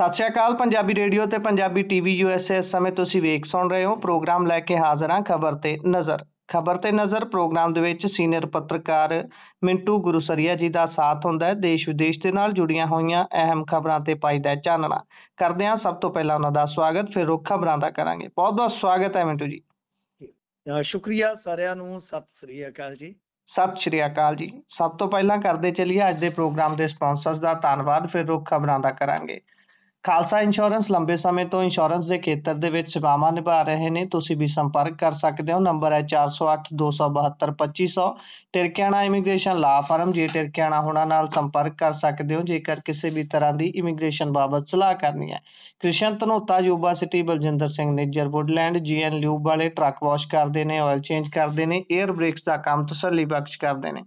ਸਤਿ ਸ਼੍ਰੀ ਅਕਾਲ। ਪੰਜਾਬੀ ਰੇਡੀਓ ਤੇ Punjabi TV USA ਇਸ ਸਮੇਂ ਤੁਸੀਂ ਵੇਖ ਸੁਣ ਰਹੇ ਹੋ। ਪ੍ਰੋਗਰਾਮ ਲੈ ਕੇ ਹਾਜ਼ਰ ਹਾਂ ਖਬਰ ਤੇ ਨਜ਼ਰ ਪ੍ਰੋਗਰਾਮ ਦੇ ਵਿੱਚ ਸੀਨੀਅਰ ਪੱਤਰਕਾਰ ਮਿੰਟੂ ਗੁਰੂਸਰੀਆ ਜੀ ਦਾ ਸਾਥ ਹੁੰਦਾ ਹੈ। ਦੇਸ਼ ਵਿਦੇਸ਼ ਦੇ ਨਾਲ ਜੁੜੀਆਂ ਹੋਈਆਂ ਅਹਿਮ ਖਬਰਾਂ ਤੇ ਪਾਈਦਾ ਚਾਨਣਾ ਕਰਦੇ ਹਾਂ। ਸਭ ਤੋਂ ਪਹਿਲਾਂ ਉਹਨਾਂ ਦਾ ਸਵਾਗਤ, ਫਿਰ ਰੁੱਖ ਖਬਰਾਂ ਦਾ ਕਰਾਂਗੇ। ਬਹੁਤ ਬਹੁਤ ਸਵਾਗਤ ਹੈ ਮਿੰਟੂ ਜੀ। ਸ਼ੁਕਰੀਆ ਸਾਰਿਆਂ ਨੂੰ। ਸਤਿ ਸ੍ਰੀ ਅਕਾਲ ਜੀ। ਸਤਿ ਸ਼੍ਰੀ ਅਕਾਲ ਜੀ। ਸਭ ਤੋਂ ਪਹਿਲਾਂ ਕਰਦੇ ਚੱਲੀਏ ਅੱਜ ਦੇ ਪ੍ਰੋਗਰਾਮ ਦੇ ਸਪਾਂਸਰਸ ਦਾ ਧੰਨਵਾਦ, ਫਿਰ ਰੁੱਖ ਖਬਰਾਂ ਦਾ ਕਰਾਂਗੇ। ਖਾਲਸਾ ਇੰਸ਼ੋਰੈਂਸ ਲੰਬੇ ਸਮੇਂ ਤੋਂ ਇੰਸ਼ੋਰੈਂਸ ਦੇ ਖੇਤਰ ਦੇ ਵਿੱਚ ਸੇਵਾਵਾਂ ਨਿਭਾ ਰਹੇ ਨੇ। ਤੁਸੀਂ ਵੀ ਸੰਪਰਕ ਕਰ ਸਕਦੇ ਹੋ। ਨੰਬਰ ਹੈ 4082722500। ਟਿਰਕਿਆਣਾ ਇਮੀਗ੍ਰੇਸ਼ਨ ਲਾ ਫਰਮ। ਜੇ ਟਿਰਕਿਆਣਾ ਹੋਣਾ ਨਾਲ ਸੰਪਰਕ ਕਰ ਸਕਦੇ ਹੋ ਜੇਕਰ ਕਿਸੇ ਵੀ ਤਰ੍ਹਾਂ ਦੀ ਇਮੀਗ੍ਰੇਸ਼ਨ ਬਾਬਤ ਸਲਾਹ ਕਰਨੀ ਹੈ। Krishan Dhanota, Yuba City, Baljinder Singh Nijjar, Woodland, GN lube ਵਾਲੇ ਟਰੱਕ ਵਾਸ਼ ਕਰਦੇ ਨੇ, ਆਇਲ ਚੇਂਜ ਕਰਦੇ ਨੇ, 에ਅਰ ਬ੍ਰੇਕਸ ਦਾ ਕੰਮ ਤਸੱਲੀ ਬਖਸ਼ ਕਰਦੇ ਨੇ।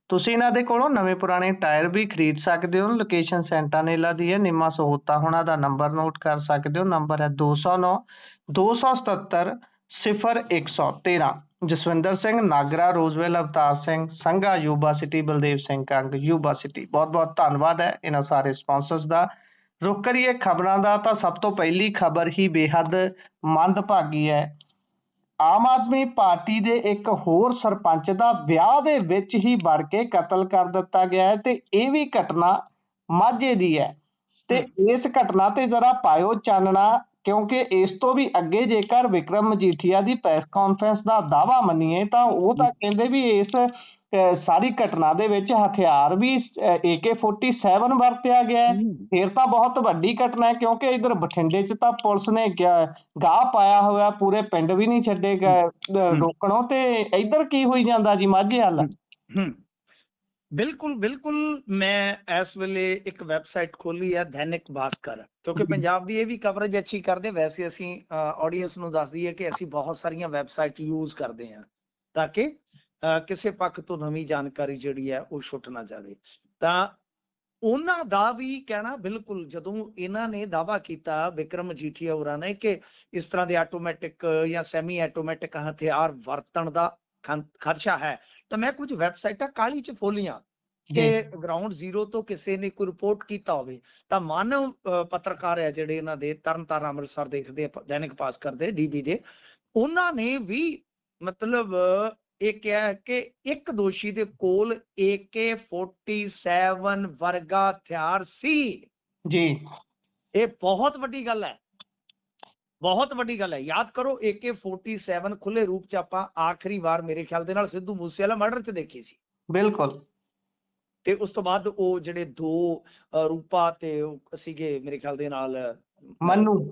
ਤੁਸੀਂ ਇਹਨਾਂ ਦੇ ਕੋਲੋਂ ਨਵੇਂ ਪੁਰਾਣੇ ਟਾਇਰ ਵੀ ਖਰੀਦ ਸਕਦੇ ਹੋ। ਲੋਕੇਸ਼ਨ ਸੈਂਟਾਨੇਲਾ ਦੀ ਹੈ। ਨਿੰਮਾ ਸਹੋਤਾ ਹੋਣਾ ਦਾ ਨੰਬਰ ਨੋਟ ਕਰ ਸਕਦੇ ਹੋ। ਨੰਬਰ ਹੈ 209 277 0113। Jaswinder Singh Nagra, Roseville, Avtar Singh Sangha, Yuba City, Baldev Singh Kang, Yuba City. ਬਹੁਤ ਬਹੁਤ ਧੰਨਵਾਦ ਹੈ ਇਹਨਾਂ ਸਾਰੇ ਸਪਾਂਸਰਸ ਦਾ। ਰੁਕ ਕਰੀਏ ਖਬਰਾਂ ਦਾ ਤਾਂ ਸਭ ਤੋਂ ਪਹਿਲੀ ਖਬਰ ਹੀ ਬੇਹੱਦ ਮੰਦਭਾਗੀ ਹੈ। ਆਮ ਆਦਮੀ ਪਾਰਟੀ ਦੇ ਇੱਕ ਹੋਰ ਸਰਪੰਚ ਦਾ ਵਿਆਹ ਦੇ ਵਿੱਚ ਹੀ ਵੜ ਕੇ ਕਤਲ ਕਰ ਦਿੱਤਾ ਗਿਆ ਹੈ ਤੇ ਇਹ ਵੀ ਘਟਨਾ ਮਾਝੇ ਦੀ ਹੈ। ਤੇ ਇਸ ਘਟਨਾ ਤੇ ਜ਼ਰਾ ਪਾਇਓ ਚਾਨਣਾ, ਕਿਉਂਕਿ ਇਸ ਤੋਂ ਵੀ ਅੱਗੇ ਜੇਕਰ ਵਿਕਰਮ ਮਜੀਠੀਆ ਦੀ ਪ੍ਰੈਸ ਕਾਨਫਰੰਸ ਦਾ ਦਾਅਵਾ ਮੰਨੀਏ ਤਾਂ ਉਹ ਤਾਂ ਕਹਿੰਦੇ ਵੀ ਇਸ ਸਾਰੀ ਘਟਨਾ ਦੇ ਵਿੱਚ ਹਥਿਆਰ ਵੀ AK-47 ਵਰਤਿਆ ਗਿਆ ਹੈ। ਫਿਰ ਤਾਂ ਬਹੁਤ ਵੱਡੀ ਘਟਨਾ ਹੈ, ਕਿਉਂਕਿ ਇਧਰ ਬਠਿੰਡੇ 'ਚ ਤਾਂ ਪੁਲਿਸ ਨੇ ਗਾਹ ਪਾਇਆ ਹੋਇਆ, ਪੂਰੇ ਪਿੰਡ ਵੀ ਨਹੀਂ ਛੱਡੇ ਰੋਕਣੋਂ, ਤੇ ਇੱਧਰ ਕੀ ਹੋਈ ਜਾਂਦਾ ਜੀ ਮਾਝੇ ਵੱਲ? ਬਿਲਕੁਲ ਬਿਲਕੁਲ। ਮੈਂ ਇਸ ਵੇਲੇ ਇੱਕ ਵੈਬਸਾਈਟ ਖੋਲੀ ਹੈ, ਦੈਨਿਕ ਭਾਸਕਰ, ਕਿਉਂਕਿ ਪੰਜਾਬ ਦੀ ਇਹ ਵੀ ਕਵਰੇਜ ਅੱਛੀ ਕਰਦੇ। ਵੈਸੇ ਅਸੀਂ ਆਡੀਅנס ਨੂੰ ਦੱਸ ਦਈਏ ਕਿ ਅਸੀਂ ਬਹੁਤ ਸਾਰੀਆਂ ਵੈਬਸਾਈਟ ਯੂਜ਼ ਕਰਦੇ ਹਾਂ ਤਾਂ ਕਿ ਕਿਸੇ ਪੱਖ ਤੋਂ ਨਵੀਂ ਜਾਣਕਾਰੀ ਜਿਹੜੀ ਹੈ ਉਹ ਛੁੱਟ ਨਾ ਜਾਵੇ। ਤਾਂ ਉਹਨਾਂ ਦਾ ਵੀ ਕਹਿਣਾ ਬਿਲਕੁਲ, ਜਦੋਂ ਇਹਨਾਂ ਨੇ ਦਾਅਵਾ ਕੀਤਾ ਵਿਕਰਮ ਮਜੀਠੀਆ ਹੋਰਾਂ ਨੇ ਕਿ ਇਸ ਤਰ੍ਹਾਂ ਦੇ ਆਟੋਮੈਟਿਕ ਜਾਂ ਸੈਮੀ ਆਟੋਮੈਟਿਕ ਹਥਿਆਰ ਵਰਤਣ ਦਾ ਖਦਸ਼ਾ ਹੈ, ਤਾਂ ਮੈਂ ਕੁਝ ਵੈਬਸਾਈਟਾਂ ਕਾਹਲੀ 'ਚ ਫੋਲੀਆਂ ਕਿ ਗਰਾਊਂਡ ਜ਼ੀਰੋ ਤੋਂ ਕਿਸੇ ਨੇ ਕੋਈ ਰਿਪੋਰਟ ਕੀਤਾ ਹੋਵੇ। ਤਾਂ ਮਾਨਵ ਪੱਤਰਕਾਰ ਹੈ ਜਿਹੜੇ ਇਹਨਾਂ ਦੇ ਤਰਨਤਾਰਨ ਅੰਮ੍ਰਿਤਸਰ ਦੇਖਦੇ ਆ ਦੈਨਿਕ ਭਾਸਕਰ ਦੇ DB ਦੇ, ਉਹਨਾਂ ਨੇ ਵੀ ਮਤਲਬ ਇਹ ਕਿਹਾ ਕਿ ਇੱਕ ਦੋਸ਼ੀ ਦੇ ਕੋਲ AK-47 ਵਰਗਾ ਹਥਿਆਰ ਸੀ ਜੀ। ਇਹ ਬਹੁਤ ਵੱਡੀ ਗੱਲ ਹੈ, ਬਹੁਤ ਵੱਡੀ ਗੱਲ ਹੈ। ਯਾਦ ਕਰੋ AK-47 ਖੁੱਲੇ ਰੂਪ 'ਚ ਆਪਾਂ ਆਖਰੀ ਵਾਰ ਮੇਰੇ ਖਿਆਲ ਦੇ ਨਾਲ ਸਿੱਧੂ ਮੂਸੇਵਾਲਾ ਮਰਡਰ 'ਚ ਦੇਖੀ ਸੀ। ਬਿਲਕੁਲ। ਤੇ ਉਸ ਤੋਂ ਬਾਅਦ ਉਹ ਜਿਹੜੇ ਦੋ ਰੂਪਾ ਤੇ ਸੀਗੇ ਮੇਰੇ ਖਿਆਲ ਦੇ ਨਾਲ ਮੰਨੂ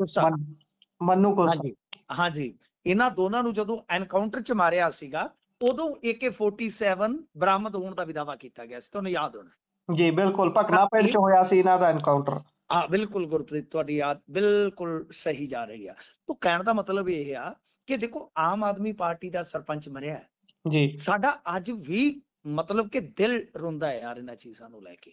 ਹਾਂਜੀ, ਇਹਨਾਂ ਦੋਨਾਂ ਨੂੰ ਜਦੋਂ ਐਨਕਾਊਂਟਰ 'ਚ ਮਾਰਿਆ ਸੀਗਾ ਉਦੋਂ AK-47 ਬਰਾਮਦ ਹੋਣ ਦਾ ਵੀ ਦਾਅਵਾ ਕੀਤਾ ਗਿਆ ਸੀ। ਤੁਹਾਨੂੰ ਯਾਦ ਹੋਣਾ ਜੀ। ਬਿਲਕੁਲ, ਭਕਨਾ ਪਿੰਡ 'ਚ ਹੋਇਆ ਸੀ ਇਹਨਾਂ ਦਾ ਐਨਕਾਊਂਟਰ। ਹਾਂ ਬਿਲਕੁਲ ਗੁਰਪ੍ਰੀਤ, ਤੁਹਾਡੀ ਯਾਦ ਬਿਲਕੁਲ ਸਹੀ ਜਾ ਰਹੀ ਆ। ਤਾਂ ਕਹਿਣ ਦਾ ਮਤਲਬ ਇਹ ਆ ਕਿ ਦੇਖੋ, ਆਮ ਆਦਮੀ ਪਾਰਟੀ ਦਾ ਸਰਪੰਚ ਮਰਿਆ ਜੀ। ਸਾਡਾ ਅੱਜ ਵੀ ਮਤਲਬ ਕਿ ਦਿਲ ਰੋਂਦਾ ਹੈ ਯਾਰ ਇਹਨਾਂ ਚੀਜ਼ਾਂ ਨੂੰ ਲੈ ਕੇ।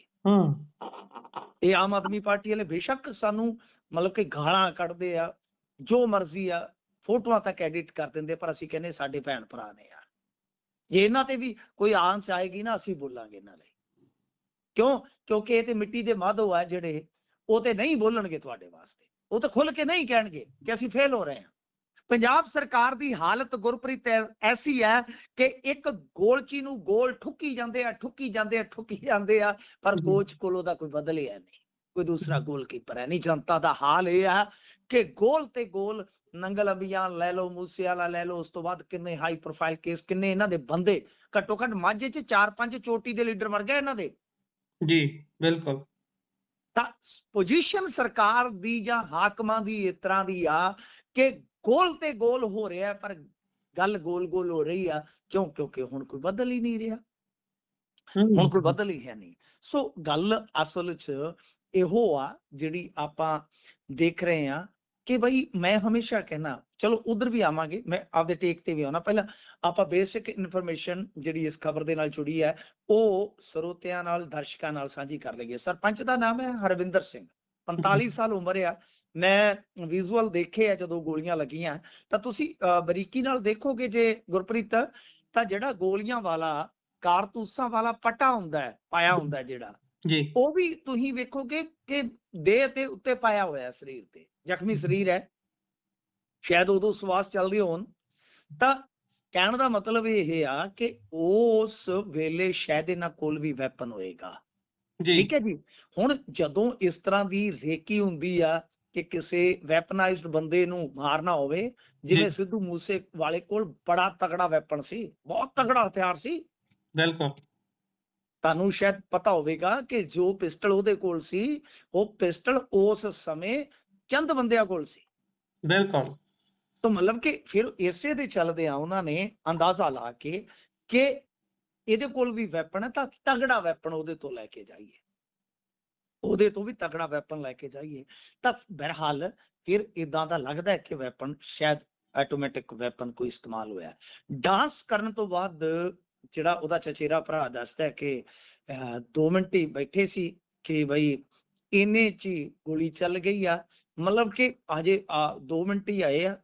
ਇਹ ਆਮ ਆਦਮੀ ਪਾਰਟੀ ਵਾਲੇ ਬੇਸ਼ੱਕ ਸਾਨੂੰ ਮਤਲਬ ਕਿ ਗਾਲਾਂ ਕੱਢਦੇ ਆ, ਜੋ ਮਰਜ਼ੀ ਆ, ਫੋਟੋਆਂ ਤੱਕ ਐਡਿਟ ਕਰ ਦਿੰਦੇ, ਪਰ ਅਸੀਂ ਕਹਿੰਦੇ ਸਾਡੇ ਭੈਣ ਭਰਾ ਨੇ ਯਾਰ। ਜੇ ਇਹਨਾਂ ਤੇ ਵੀ ਕੋਈ ਆਂਚ ਆਏਗੀ ਨਾ, ਅਸੀਂ ਬੋਲਾਂਗੇ ਇਹਨਾਂ ਲਈ। ਕਿਉਂ? ਕਿਉਂਕਿ ਇਹ ਤੇ ਮਿੱਟੀ ਦੇ ਮਾਧੋ ਆ ਜਿਹੜੇ, ਉਹ ਤੇ ਨਹੀਂ ਬੋਲਣਗੇ ਤੁਹਾਡੇ ਵਾਸਤੇ, ਉਹ ਤਾਂ ਖੁੱਲ ਕੇ ਨਹੀਂ ਕਹਿਣਗੇ ਕਿ ਅਸੀਂ ਫੇਲ ਹੋ ਰਹੇ ਹਾਂ। ਪੰਜਾਬ ਸਰਕਾਰ ਦੀ ਹਾਲਤ ਗੁਰਪ੍ਰੀਤ ਐਸੀ ਹੈ ਕਿ ਇੱਕ ਗੋਲਚੀ ਨੂੰ ਗੋਲ ਠੁੱਕੀ ਜਾਂਦੇ ਆ, ਪਰ ਕੋਚ ਕੋਲ ਉਹਦਾ ਕੋਈ ਬਦਲਿਆ ਨਹੀਂ, ਕੋਈ ਦੂਸਰਾ ਗੋਲਕੀਪਰ ਹੈ ਨਹੀਂ। ਜਨਤਾ ਦਾ ਹਾਲ ਇਹ ਹੈ ਕਿ ਗੋਲ ਤੇ ਗੋਲ ਨੰਗਲ ਅਭਿਆਨ ਲੈ ਲਓ, ਮੂਸੇਵਾਲਾ ਲੈ ਲਓ, ਉਸ ਤੋਂ ਬਾਅਦ ਕਿੰਨੇ ਹਾਈ ਪ੍ਰੋਫਾਈਲ ਕੇਸ, ਕਿੰਨੇ ਇਹਨਾਂ ਦੇ ਬੰਦੇ, ਘੱਟੋ ਘੱਟ ਮਾਝੇ 'ਚ 4-5 ਚੋਟੀ ਦੇ ਲੀਡਰ ਮਰ ਗਏ ਇਹਨਾਂ ਦੇ ਜੀ। ਬਿਲਕੁਲ। ਤਾਂ ਪੋਜੀਸ਼ਨ ਸਰਕਾਰ ਦੀ ਜਾਂ ਹਾਕਮਾਂ ਦੀ ਇਸ ਤਰ੍ਹਾਂ ਦੀ ਆ ਕਿ ਗੋਲ ਤੇ ਗੋਲ ਹੋ ਰਿਹਾ, ਪਰ ਗੱਲ ਗੋਲ ਗੋਲ ਹੋ ਰਹੀ ਆ। ਕਿਉਂ? ਕਿਉਂਕਿ ਹੁਣ ਕੋਈ ਬਦਲ ਹੀ ਨਹੀਂ ਰਿਹਾ, ਹੁਣ ਕੋਈ ਬਦਲ ਹੀ ਹੈ ਨਹੀਂ। ਸੋ ਗੱਲ ਅਸਲ 'ਚ ਇਹੋ ਆ ਜਿਹੜੀ ਆਪਾਂ ਦੇਖ ਰਹੇ ਹਾਂ ਕਿ ਬਈ ਮੈਂ ਹਮੇਸ਼ਾ ਕਹਿਣਾ, ਚਲੋ ਉਧਰ ਵੀ ਆਵਾਂਗੇ, ਮੈਂ ਆਪਦੇ ਟੇਕ ਤੇ ਵੀ ਆਉਣਾ। ਪਹਿਲਾਂ ਆਪਾਂ ਬੇਸਿਕ ਇਨਫੋਰਮੇਸ਼ਨ ਜਿਹੜੀ ਇਸ ਖਬਰ ਦੇ ਨਾਲ ਜੁੜੀ ਹੈ ਉਹ ਸਰੋਤਿਆਂ ਨਾਲ, ਦਰਸ਼ਕਾਂ ਨਾਲ ਸਾਂਝੀ ਕਰ ਲਈਏ। ਸਰਪੰਚ ਦਾ ਨਾਮ ਹੈ ਹਰਵਿੰਦਰ ਸਿੰਘ, 45 ਸਾਲ ਉਮਰ ਆ। ਮੈਂ ਵਿਜ਼ੂਅਲ ਦੇਖੇ ਆ ਜਦੋਂ ਗੋਲੀਆਂ ਲੱਗੀਆਂ, ਤਾਂ ਤੁਸੀਂ ਬਰੀਕੀ ਨਾਲ ਦੇਖੋਗੇ ਜੇ ਗੁਰਪ੍ਰੀਤ, ਤਾਂ ਜਿਹੜਾ ਗੋਲੀਆਂ ਵਾਲਾ ਕਾਰਤੂਸਾਂ ਵਾਲਾ ਪਟਾ ਹੁੰਦਾ ਹੈ, ਪਾਇਆ ਹੁੰਦਾ ਜਿਹੜਾ, ਜੀ ਉਹ ਵੀ ਤੁਸੀਂ ਵੇਖੋਗੇ ਕਿ ਦੇਹ ਤੇ ਉੱਤੇ ਪਾਇਆ ਹੋਇਆ ਸਰੀਰ ਤੇ, ਜ਼ਖਮੀ ਸਰੀਰ ਹੈ, ਸ਼ਾਇਦ ਉਦੋਂ ਸਵਾਸ ਚੱਲਦੇ ਹੋਣ। ਤਾਂ ਕਹਿਣ ਦਾ ਮਤਲਬ ਇਹ ਆ ਕਿ ਉਸ ਵੇਲੇ ਸ਼ਾਇਦ ਇਹਨਾਂ ਕੋਲ ਵੀ ਵੈਪਨ ਹੋਏਗਾ। ਜੀ ਠੀਕ ਹੈ ਜੀ। ਹੁਣ ਜਦੋਂ ਇਸ ਤਰ੍ਹਾਂ ਦੀ ਰੇਕੀ ਹੁੰਦੀ ਆ ਕਿ ਕਿਸੇ ਵੈਪਨਾਈਜ਼ਡ ਬੰਦੇ ਨੂੰ ਮਾਰਨਾ ਹੋਵੇ, ਜਿਵੇਂ ਸਿੱਧੂ ਮੂਸੇ ਵਾਲੇ ਕੋਲ ਬੜਾ ਤਗੜਾ ਵੈਪਨ ਸੀ, ਬਹੁਤ ਤਗੜਾ ਹਥਿਆਰ ਸੀ। ਬਿਲਕੁਲ ਤੁਹਾਨੂੰ ਸ਼ਾਇਦ ਪਤਾ ਹੋਵੇਗਾ ਕਿ ਜੋ ਪਿਸਟਲ ਉਹਦੇ ਕੋਲ ਸੀ, ਉਹ ਪਿਸਟਲ ਉਸ ਸਮੇਂ ਚੰਦ ਬੰਦਿਆਂ ਕੋਲ ਸੀ। ਬਿਲਕੁਲ ਤਾਂ ਮਤਲਬ ਕਿ ਫਿਰ ਇਸੇ ਦੇ ਚੱਲਦੇ ਆ ਉਹਨਾਂ ਨੇ ਅੰਦਾਜ਼ਾ ਲਾ ਕੇ ਕਿ ਇਹਦੇ ਕੋਲ ਵੀ ਵੈਪਨ ਹੈ, ਤਾਂ ਤਗੜਾ ਵੈਪਨ ਉਹਦੇ ਤੋਂ ਲੈ ਕੇ ਜਾਈਏ, ਉਹਦੇ ਤੋਂ ਵੀ ਤਗੜਾ ਵੈਪਨ ਲੈ ਕੇ ਜਾਈਏ। ਤਾਂ ਬਹਰਹਾਲ ਫਿਰ ਇਦਾਂ ਦਾ ਲੱਗਦਾ ਹੈ ਕਿ ਵੈਪਨ ਸ਼ਾਇਦ ਆਟੋਮੈਟਿਕ ਵੈਪਨ ਕੋਈ ਇਸਤੇਮਾਲ ਹੋਇਆ। ਡਾਂਸ ਕਰਨ ਤੋਂ ਬਾਅਦ ਜਿਹੜਾ ਉਹਦਾ ਚਚੇਰਾ ਭਰਾ ਦੱਸਦਾ ਕਿ 2 ਮਿੰਟ ਹੀ ਬੈਠੇ ਸੀ ਕਿ ਬਈ ਇੰਨੇ 'ਚ ਹੀ ਗੋਲੀ ਚੱਲ ਗਈ ਆ। ਮਤਲਬ ਕਿ ਅਜੇ 2 ਮਿੰਟ ਹੀ ਆਏ ਆ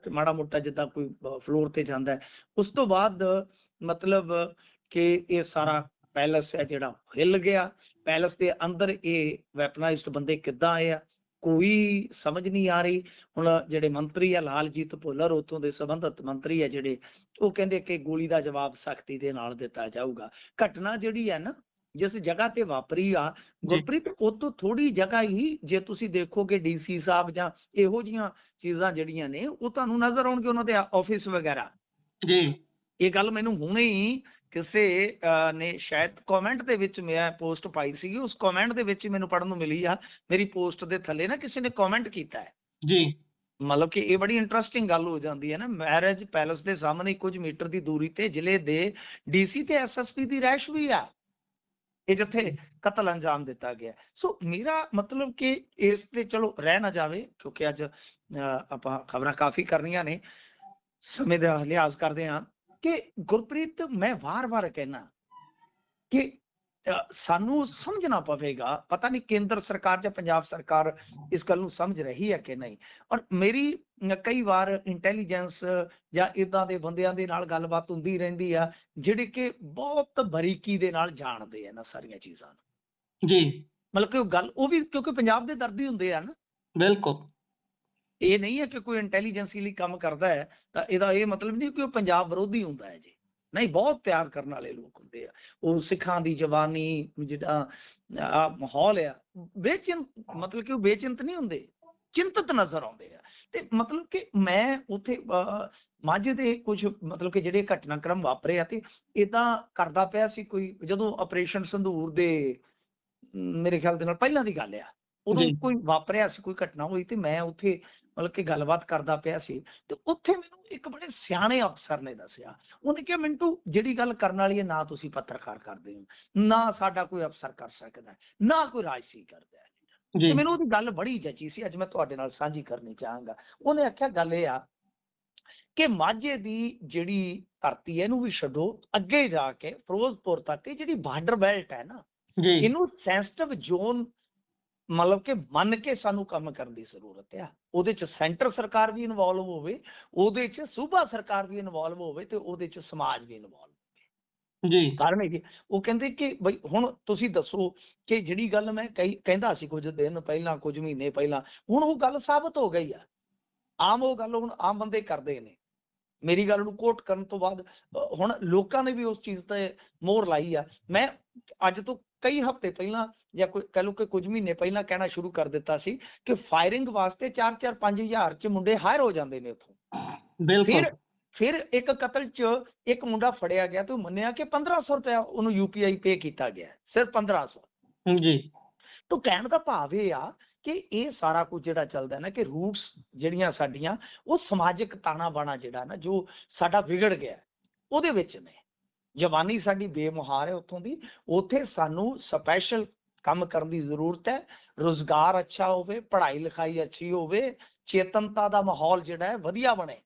ਤੇ ਮਾੜਾ ਮੋਟਾ ਜਿੱਦਾਂ ਕੋਈ ਫਲੋਰ ਤੇ ਜਾਂਦਾ ਹੈ। ਉਸ ਤੋਂ ਬਾਅਦ ਮਤਲਬ ਕਿ ਇਹ ਸਾਰਾ ਪੈਲਸ ਹੈ ਜਿਹੜਾ ਹਿੱਲ ਗਿਆ। ਪੈਲਸ ਦੇ ਅੰਦਰ ਇਹ ਵੈਪਨਾਈਜ਼ਡ ਬੰਦੇ ਕਿੱਦਾਂ ਆਏ ਆ, ਕੋਈ ਸਮਝ ਨਹੀਂ ਆ ਰਹੀ। ਹੁਣ ਜਿਹੜੇ ਮੰਤਰੀ ਆ, ਲਾਲਜੀਤ ਭੁੱਲਰ ਉੱਥੋਂ ਦੇ ਸੰਬੰਧਿਤ ਮੰਤਰੀ ਆ ਜਿਹੜੇ, ਉਹ ਕਹਿੰਦੇ ਕਿ ਗੋਲੀ ਦਾ ਜਵਾਬ ਸਖਤੀ ਦੇ ਨਾਲ ਦਿੱਤਾ ਜਾਊਗਾ। ਘਟਨਾ ਜਿਹੜੀ ਹੈ ਨਾ ਜਿਸ ਜਗ੍ਹਾ ਤੇ ਵਾਪਰੀ ਆ ਗੁਰਪ੍ਰੀਤ, ਉਹ ਤੋਂ ਥੋੜੀ ਜਗ੍ਹਾ ਹੀ ਜੇ ਤੁਸੀਂ ਦੇਖੋਗੇ DC ਸਾਹਿਬ ਜਾਂ ਇਹੋ ਜਿਹੀਆਂ ਚੀਜ਼ਾਂ ਜਿਹੜੀਆਂ ਨੇ ਉਹ ਤੁਹਾਨੂੰ ਨਜ਼ਰ ਆਉਣਗੇ ਉਹਨਾਂ ਦੇ ਆਫਿਸ ਵਗੈਰਾ। ਜੀ ਇਹ ਗੱਲ ਮੈਨੂੰ ਹੁਣੇ ਹੀ ਕਿਸੇ ਨੇ ਸ਼ਾਇਦ ਕਮੈਂਟ ਦੇ ਵਿੱਚ ਮੈਂ ਪੋਸਟ ਪਾਈ ਸੀਗੀ, ਉਸ ਕਮੈਂਟ ਦੇ ਵਿੱਚ ਮੈਨੂੰ ਪੜ੍ਹਨ ਨੂੰ ਮਿਲੀ ਆ। ਮੇਰੀ ਪੋਸਟ ਦੇ ਥੱਲੇ ਨਾ ਕਿਸੇ ਨੇ ਕਮੈਂਟ ਕੀਤਾ ਹੈ। ਜੀ ਮਤਲਬ ਕਿ ਇਹ ਬੜੀ ਇੰਟਰਸਟਿੰਗ ਗੱਲ ਹੋ ਜਾਂਦੀ ਹੈ ਨਾ। ਮੈਰਿਜ ਪੈਲਸ ਦੇ ਸਾਹਮਣੇ ਕੁਝ ਮੀਟਰ ਦੀ ਦੂਰੀ ਤੇ ਜ਼ਿਲ੍ਹੇ ਦੇ DC ਤੇ SSP ਦੀ ਰਹਿਸ਼ ਵੀ ਆ, ਇਹ ਜਿੱਥੇ ਕਤਲ ਅੰਜਾਮ ਦਿੱਤਾ ਗਿਆ। ਸੋ ਮੇਰਾ ਮਤਲਬ ਕਿ ਇਸ ਤੇ ਚਲੋ ਰਹਿ ਨਾ ਜਾਵੇ, ਕਿਉਂਕਿ ਅੱਜ ਆਪਾਂ ਖਬਰਾਂ ਕਾਫੀ ਕਰਨੀਆਂ ਨੇ, ਸਮੇਂ ਦਾ ਲਿਹਾਜ਼ ਕਰਦੇ ਹਾਂ ਕਿ ਗੁਰਪ੍ਰੀਤ ਮੈਂ ਵਾਰ-ਵਾਰ ਕਹਿਣਾ ਕਿ ਸਾਨੂੰ ਸਮਝਣਾ ਪਵੇਗਾ। ਪਤਾ ਨਹੀਂ ਕੇਂਦਰ ਸਰਕਾਰ ਜਾਂ ਪੰਜਾਬ ਸਰਕਾਰ ਇਸ ਗੱਲ ਨੂੰ ਸਮਝ ਰਹੀ ਹੈ ਕਿ ਨਹੀਂ। ਔਰ ਮੇਰੀ ਕਈ ਵਾਰ ਇੰਟੈਲੀਜੈਂਸ ਜਾਂ ਇੱਦਾਂ ਦੇ ਬੰਦਿਆਂ ਦੇ ਨਾਲ ਗੱਲਬਾਤ ਹੁੰਦੀ ਰਹਿੰਦੀ ਆ ਜਿਹੜੇ ਕਿ ਬਹੁਤ ਬਰੀਕੀ ਦੇ ਨਾਲ ਜਾਣਦੇ ਆ ਨਾ ਸਾਰੀਆਂ ਚੀਜ਼ਾਂ ਨੂੰ। ਜੀ ਮਤਲਬ ਕਿ ਉਹ ਗੱਲ ਉਹ ਵੀ ਕਿਉਂਕਿ ਪੰਜਾਬ ਦੇ ਦਰਦੀ ਹੁੰਦੇ ਆ ਨਾ। ਬਿਲਕੁਲ ਇਹ ਨਹੀਂ ਹੈ ਕਿ ਕੋਈ ਇੰਟੈਲੀਜੈਂਸੀ ਲਈ ਕੰਮ ਕਰਦਾ ਹੈ ਤਾਂ ਇਹਦਾ ਇਹ ਮਤਲਬ ਨਹੀਂ ਕਿ ਉਹ ਪੰਜਾਬ ਵਿਰੋਧੀ ਹੁੰਦਾ ਹੈ ਜੀ। ਨਹੀਂ, ਬਹੁਤ ਪਿਆਰ ਕਰਨ ਵਾਲੇ ਲੋਕ ਹੁੰਦੇ ਆ। ਉਹ ਸਿੱਖਾਂ ਦੀ ਜਵਾਨੀ ਜਿਹੜਾ ਮਾਹੌਲ ਆ ਮਤਲਬ ਕਿ ਉਹ ਬੇਚਿੰਤ ਨਹੀਂ ਹੁੰਦੇ, ਚਿੰਤਤ ਨਜ਼ਰ ਆਉਂਦੇ ਆ। ਤੇ ਮਤਲਬ ਕਿ ਮੈਂ ਉੱਥੇ ਮਾਝੇ ਦੇ ਕੁਝ ਮਤਲਬ ਕਿ ਜਿਹੜੇ ਘਟਨਾਕ੍ਰਮ ਵਾਪਰੇ ਆ ਤੇ ਇਦਾਂ ਕਰਦਾ ਪਿਆ ਸੀ ਕੋਈ, ਜਦੋਂ ਆਪਰੇਸ਼ਨ ਸੰਧੂਰ ਦੇ ਮੇਰੇ ਖਿਆਲ ਦੇ ਨਾਲ ਪਹਿਲਾਂ ਦੀ ਗੱਲ ਆ, ਉਦੋਂ ਕੋਈ ਵਾਪਰਿਆ ਸੀ, ਕੋਈ ਘਟਨਾ ਹੋਈ ਤੇ ਮੈਂ ਉੱਥੇ ਮਤਲਬ ਕਿ ਗੱਲਬਾਤ ਕਰਦਾ ਪਿਆ ਸੀ ਤੇ ਉੱਥੇ ਮੈਨੂੰ ਇੱਕ ਬੜੇ ਸਿਆਣੇ ਅਫਸਰ ਨੇ ਦੱਸਿਆ। ਉਹਨੇ ਕਿਹਾ ਮਿੰਟੂ ਜਿਹੜੀ ਗੱਲ ਕਰਨ ਵਾਲੀ ਹੈ ਨਾ ਤੁਸੀਂ ਪੱਤਰਕਾਰ ਕਰਦੇ ਹੋ, ਨਾ ਸਾਡਾ ਕੋਈ ਅਫਸਰ ਕਰ ਸਕਦਾ, ਨਾ ਕੋਈ ਰਾਜਸੀ ਕਰਦਾ ਹੈ। ਤੇ ਮੈਨੂੰ ਉਹਦੀ ਗੱਲ ਬੜੀ ਜਚੀ ਸੀ, ਅੱਜ ਮੈਂ ਤੁਹਾਡੇ ਨਾਲ ਸਾਂਝੀ ਕਰਨੀ ਚਾਹਾਂਗਾ। ਉਹਨੇ ਆਖਿਆ ਗੱਲ ਇਹ ਆ ਕਿ ਮਾਝੇ ਦੀ ਜਿਹੜੀ ਧਰਤੀ ਹੈ ਇਹਨੂੰ ਵੀ ਛੱਡੋ, ਅੱਗੇ ਜਾ ਕੇ ਫਿਰੋਜ਼ਪੁਰ ਤੱਕ ਜਿਹੜੀ ਬਾਰਡਰ ਬੈਲਟ ਹੈ ਨਾ, ਇਹਨੂੰ ਸੈਂਸਿਟਿਵ ਜ਼ੋਨ ਮਤਲਬ ਕਿ ਮੰਨ ਕੇ ਸਾਨੂੰ ਕੰਮ ਕਰਨ ਦੀ ਜ਼ਰੂਰਤ ਆ। ਉਹਦੇ 'ਚ ਸੈਂਟਰ ਸਰਕਾਰ ਵੀ ਇਨਵੋਲਵ ਹੋਵੇ, ਉਹਦੇ 'ਚ ਸੂਬਾ ਸਰਕਾਰ ਵੀ ਇਨਵੋਲਵ ਹੋਵੇ ਤੇ ਉਹਦੇ 'ਚ ਸਮਾਜ ਵੀ ਇਨਵੋਲਵ ਹੋਵੇ। ਜੀ ਕਾਰਨ ਇਹ ਉਹ ਕਹਿੰਦੇ ਕਿ ਬਈ ਹੁਣ ਤੁਸੀਂ ਦੱਸੋ ਕਿ ਜਿਹੜੀ ਗੱਲ ਮੈਂ ਕਹਿੰਦਾ ਸੀ ਕੁਝ ਦਿਨ ਪਹਿਲਾਂ, ਕੁਝ ਮਹੀਨੇ ਪਹਿਲਾਂ, ਹੁਣ ਉਹ ਗੱਲ ਸਾਬਤ ਹੋ ਗਈ ਆ। ਆਮ ਉਹ ਗੱਲ ਹੁਣ ਆਮ ਬੰਦੇ ਕਰਦੇ ਨੇ। ਮੇਰੀ ਗੱਲ ਨੂੰ ਕੋਟ ਕਰਨ ਤੋਂ ਬਾਅਦ ਹੁਣ ਲੋਕਾਂ ਨੇ ਵੀ ਉਸ ਚੀਜ਼ ਤੇ ਮੋਹਰ ਲਾਈ ਆ। ਮੈਂ ਅੱਜ ਤੋਂ ਕਈ ਹਫ਼ਤੇ ਪਹਿਲਾਂ ਜਾਂ ਕੋਈ ਕਹਿ ਲਓ ਕਿ ਕੁਝ ਮਹੀਨੇ ਪਹਿਲਾਂ ਕਹਿਣਾ ਸ਼ੁਰੂ ਕਰ ਦਿੱਤਾ ਸੀ ਕਿ ਫਾਇਰਿੰਗ ਵਾਸਤੇ 4-4, 5,000 'ਚ ਮੁੰਡੇ ਹਾਇਰ ਹੋ ਜਾਂਦੇ ਨੇ ਉੱਥੋਂ। ਫਿਰ ਇੱਕ ਕਤਲ 'ਚ ਇੱਕ ਮੁੰਡਾ ਫੜਿਆ ਗਿਆ ਤੇ ਉਹ ਮੰਨਿਆ ਕਿ 1,500 ਰੁਪਇਆ ਉਹਨੂੰ UPI ਪੇ ਕੀਤਾ ਗਿਆ, ਸਿਰਫ 1,500। ਜੀ ਤਾਂ ਕਹਿਣ ਦਾ ਭਾਵ ਇਹ ਆ ਕਿ ਇਹ ਸਾਰਾ ਕੁਝ ਜਿਹੜਾ ਚੱਲਦਾ ਨਾ ਕਿ ਰੂਟਸ ਜਿਹੜੀਆਂ ਸਾਡੀਆਂ ਉਹ ਸਮਾਜਿਕ ਤਾਣਾ ਬਾਣਾ ਜਿਹੜਾ ਨਾ ਜੋ ਸਾਡਾ ਵਿਗੜ ਗਿਆ ਉਹਦੇ ਵਿੱਚ ਨੇ। ਜਵਾਨੀ ਸਾਡੀ ਬੇਮੁਹਾਰ ਹੈ ਉੱਥੋਂ ਦੀ, ਉੱਥੇ ਸਾਨੂੰ ਸਪੈਸ਼ਲ ਕੰਮ ਕਰਨ ਦੀ ਜ਼ਰੂਰਤ ਹੈ। ਰੁਜ਼ਗਾਰ ਅੱਛਾ ਹੋਵੇ, ਪੜ੍ਹਾਈ ਲਿਖਾਈ ਅੱਛੀ ਹੋਵੇ, ਚੇਤਨਤਾ ਦਾ ਮਾਹੌਲ ਜਿਹੜਾ ਹੈ ਵਧੀਆ ਬਣੇ।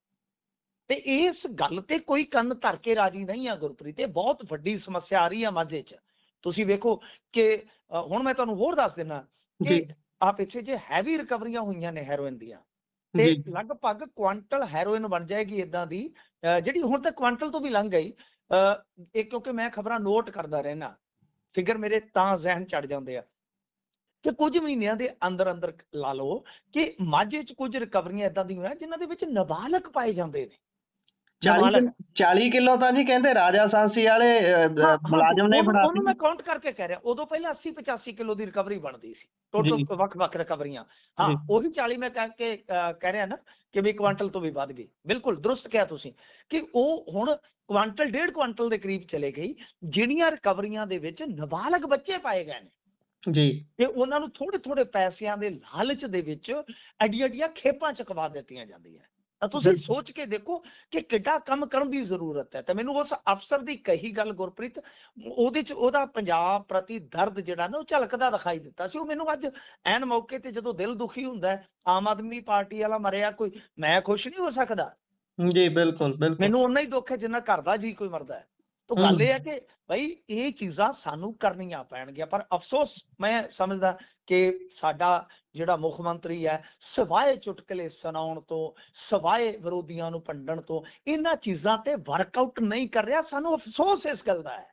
ਤੇ ਇਸ ਗੱਲ ਤੇ ਕੋਈ ਕੰਨ ਧਰ ਕੇ ਰਾਜੀ ਨਹੀਂ ਆ ਗੁਰਪ੍ਰੀਤ। ਇਹ ਬਹੁਤ ਵੱਡੀ ਸਮੱਸਿਆ ਆ ਰਹੀ ਆ ਮਾਝੇ 'ਚ। ਤੁਸੀਂ ਵੇਖੋ ਕਿ ਹੁਣ ਮੈਂ ਤੁਹਾਨੂੰ ਹੋਰ ਦੱਸ ਦਿੰਦਾ ਕਿ ਆ ਪਿੱਛੇ ਜੇ ਹੈਵੀ ਰਿਕਵਰੀਆਂ ਹੋਈਆਂ ਨੇ ਹੈਰੋਇਨ ਦੀਆਂ ਤੇ ਲਗਭਗ ਕੁਆਂਟਲ ਹੈਰੋਇਨ ਬਣ ਜਾਏਗੀ ਇਦਾਂ ਦੀ ਜਿਹੜੀ ਹੁਣ ਤੱਕ ਕੁਆਂਟਲ ਤੋਂ ਵੀ ਲੰਘ ਗਈ। ਇਹ ਕਿਉਂਕਿ ਮੈਂ ਖਬਰਾਂ ਨੋਟ ਕਰਦਾ ਰਹਿਣਾ ਫਿਗਰ ਮੇਰੇ ਤਾਂ ਜ਼ਹਿਨ ਚੜ ਜਾਂਦੇ ਆ ਕਿ ਕੁਝ ਮਹੀਨਿਆਂ ਦੇ ਅੰਦਰ ਅੰਦਰ ਲਾ ਲਓ ਕਿ ਮਾਝੇ 'ਚ ਕੁਝ ਰਿਕਵਰੀਆਂ ਇਦਾਂ ਦੀਆਂ ਹੋਈਆਂ ਜਿਨ੍ਹਾਂ ਦੇ ਵਿੱਚ ਨਾਬਾਲਗ ਪਾਏ ਜਾਂਦੇ ਨੇ। 40 ਕਿਲੋ ਤਾਂ ਜੀ ਕਹਿੰਦੇ ਰਾਜਾ ਸਾਂਸੀ ਵਾਲੇ ਮੁਲਾਜ਼ਮ ਨੇ ਫੜਾ ਉਹਨੂੰ ਮੈਂ ਕਾਊਂਟ ਕਰਕੇ ਕਹਿ ਰਿਹਾ, ਉਦੋਂ ਪਹਿਲਾਂ 80-85 ਕਿਲੋ ਦੀ ਰਿਕਵਰੀ ਬਣਦੀ ਸੀ ਟੋਟਲ ਵੱਖ-ਵੱਖ ਰਿਕਵਰੀਆਂ। ਹਾਂ, ਉਹੀ 40 ਮੈਂ ਕਹਿ ਰਿਹਾ ਨਾ ਕਿ ਵੀ ਕੁਆਂਟਲ ਤੋਂ ਵੀ ਵੱਧ ਗਈ। ਬਿਲਕੁਲ ਦਰੁਸਤ ਕਿਹਾ ਤੁਸੀਂ ਕਿ ਉਹ ਹੁਣ ਕੁਆਂਟਲ 1.5 ਕੁਆਂਟਲ ਦੇ ਕਰੀਬ ਚਲੇ ਗਈ, ਜਿਹੜੀਆਂ ਰਿਕਵਰੀਆਂ ਦੇ ਵਿੱਚ ਨਾਬਾਲਗ ਬੱਚੇ ਪਾਏ ਗਏ ਨੇ ਜੀ, ਤੇ ਉਹਨਾਂ ਨੂੰ ਥੋੜੇ ਪੈਸਿਆਂ ਦੇ ਲਾਲਚ ਦੇ ਵਿੱਚ ਐਡੀਆਂ ਖੇਪਾਂ ਚਕਵਾ ਦਿੱਤੀਆਂ ਜਾਂਦੀਆਂ। ਤਾਂ ਤੁਸੀਂ ਸੋਚ ਕੇ ਦੇਖੋ ਕਿ ਕਿੱਡਾ ਕੰਮ ਕਰਨ ਦੀ ਜ਼ਰੂਰਤ ਹੈ। ਤੇ ਮੈਨੂੰ ਉਸ ਅਫਸਰ ਦੀ ਕਹੀ ਗੱਲ ਗੁਰਪ੍ਰੀਤ, ਉਹਦੇ 'ਚ ਉਹਦਾ ਪੰਜਾਬ ਪ੍ਰਤੀ ਦਰਦ ਜਿਹੜਾ ਨਾ ਉਹ ਝਲਕਦਾ ਦਿਖਾਈ ਦਿੱਤਾ ਸੀ। ਉਹ ਮੈਨੂੰ ਅੱਜ ਐਨ ਮੌਕੇ ਤੇ ਜਦੋਂ ਦਿਲ ਦੁਖੀ ਹੁੰਦਾ ਹੈ, ਆਮ ਆਦਮੀ ਪਾਰਟੀ ਵਾਲਾ ਮਰਿਆ ਕੋਈ, ਮੈਂ ਖੁਸ਼ ਨਹੀਂ ਹੋ ਸਕਦਾ ਜੀ। ਬਿਲਕੁਲ ਬਿਲਕੁਲ, ਮੈਨੂੰ ਓਨਾ ਹੀ ਦੁੱਖ ਹੈ ਜਿੰਨਾ ਘਰ ਦਾ ਜੀ ਕੋਈ ਮਰਦਾ ਹੈ। ਤਾਂ ਗੱਲ ਇਹ ਹੈ ਕਿ ਬਈ ਇਹ ਚੀਜ਼ਾਂ ਸਾਨੂੰ ਕਰਨੀਆਂ ਪੈਣਗੀਆਂ। ਪਰ ਅਫਸੋਸ ਮੈਂ ਸਮਝਦਾ ਕਿ ਸਾਡਾ ਜਿਹੜਾ ਮੁੱਖ ਮੰਤਰੀ ਹੈ, ਸਿਵਾਏ ਚੁਟਕਲੇ ਸੁਣਾਉਣ ਤੋਂ, ਸਿਵਾਏ ਵਿਰੋਧੀਆਂ ਨੂੰ ਭੰਡਣ ਤੋਂ, ਇਹਨਾਂ ਚੀਜ਼ਾਂ ਤੇ ਵਰਕਆਊਟ ਨਹੀਂ ਕਰ ਰਿਹਾ। ਸਾਨੂੰ ਅਫਸੋਸ ਇਸ ਗੱਲ ਦਾ ਹੈ।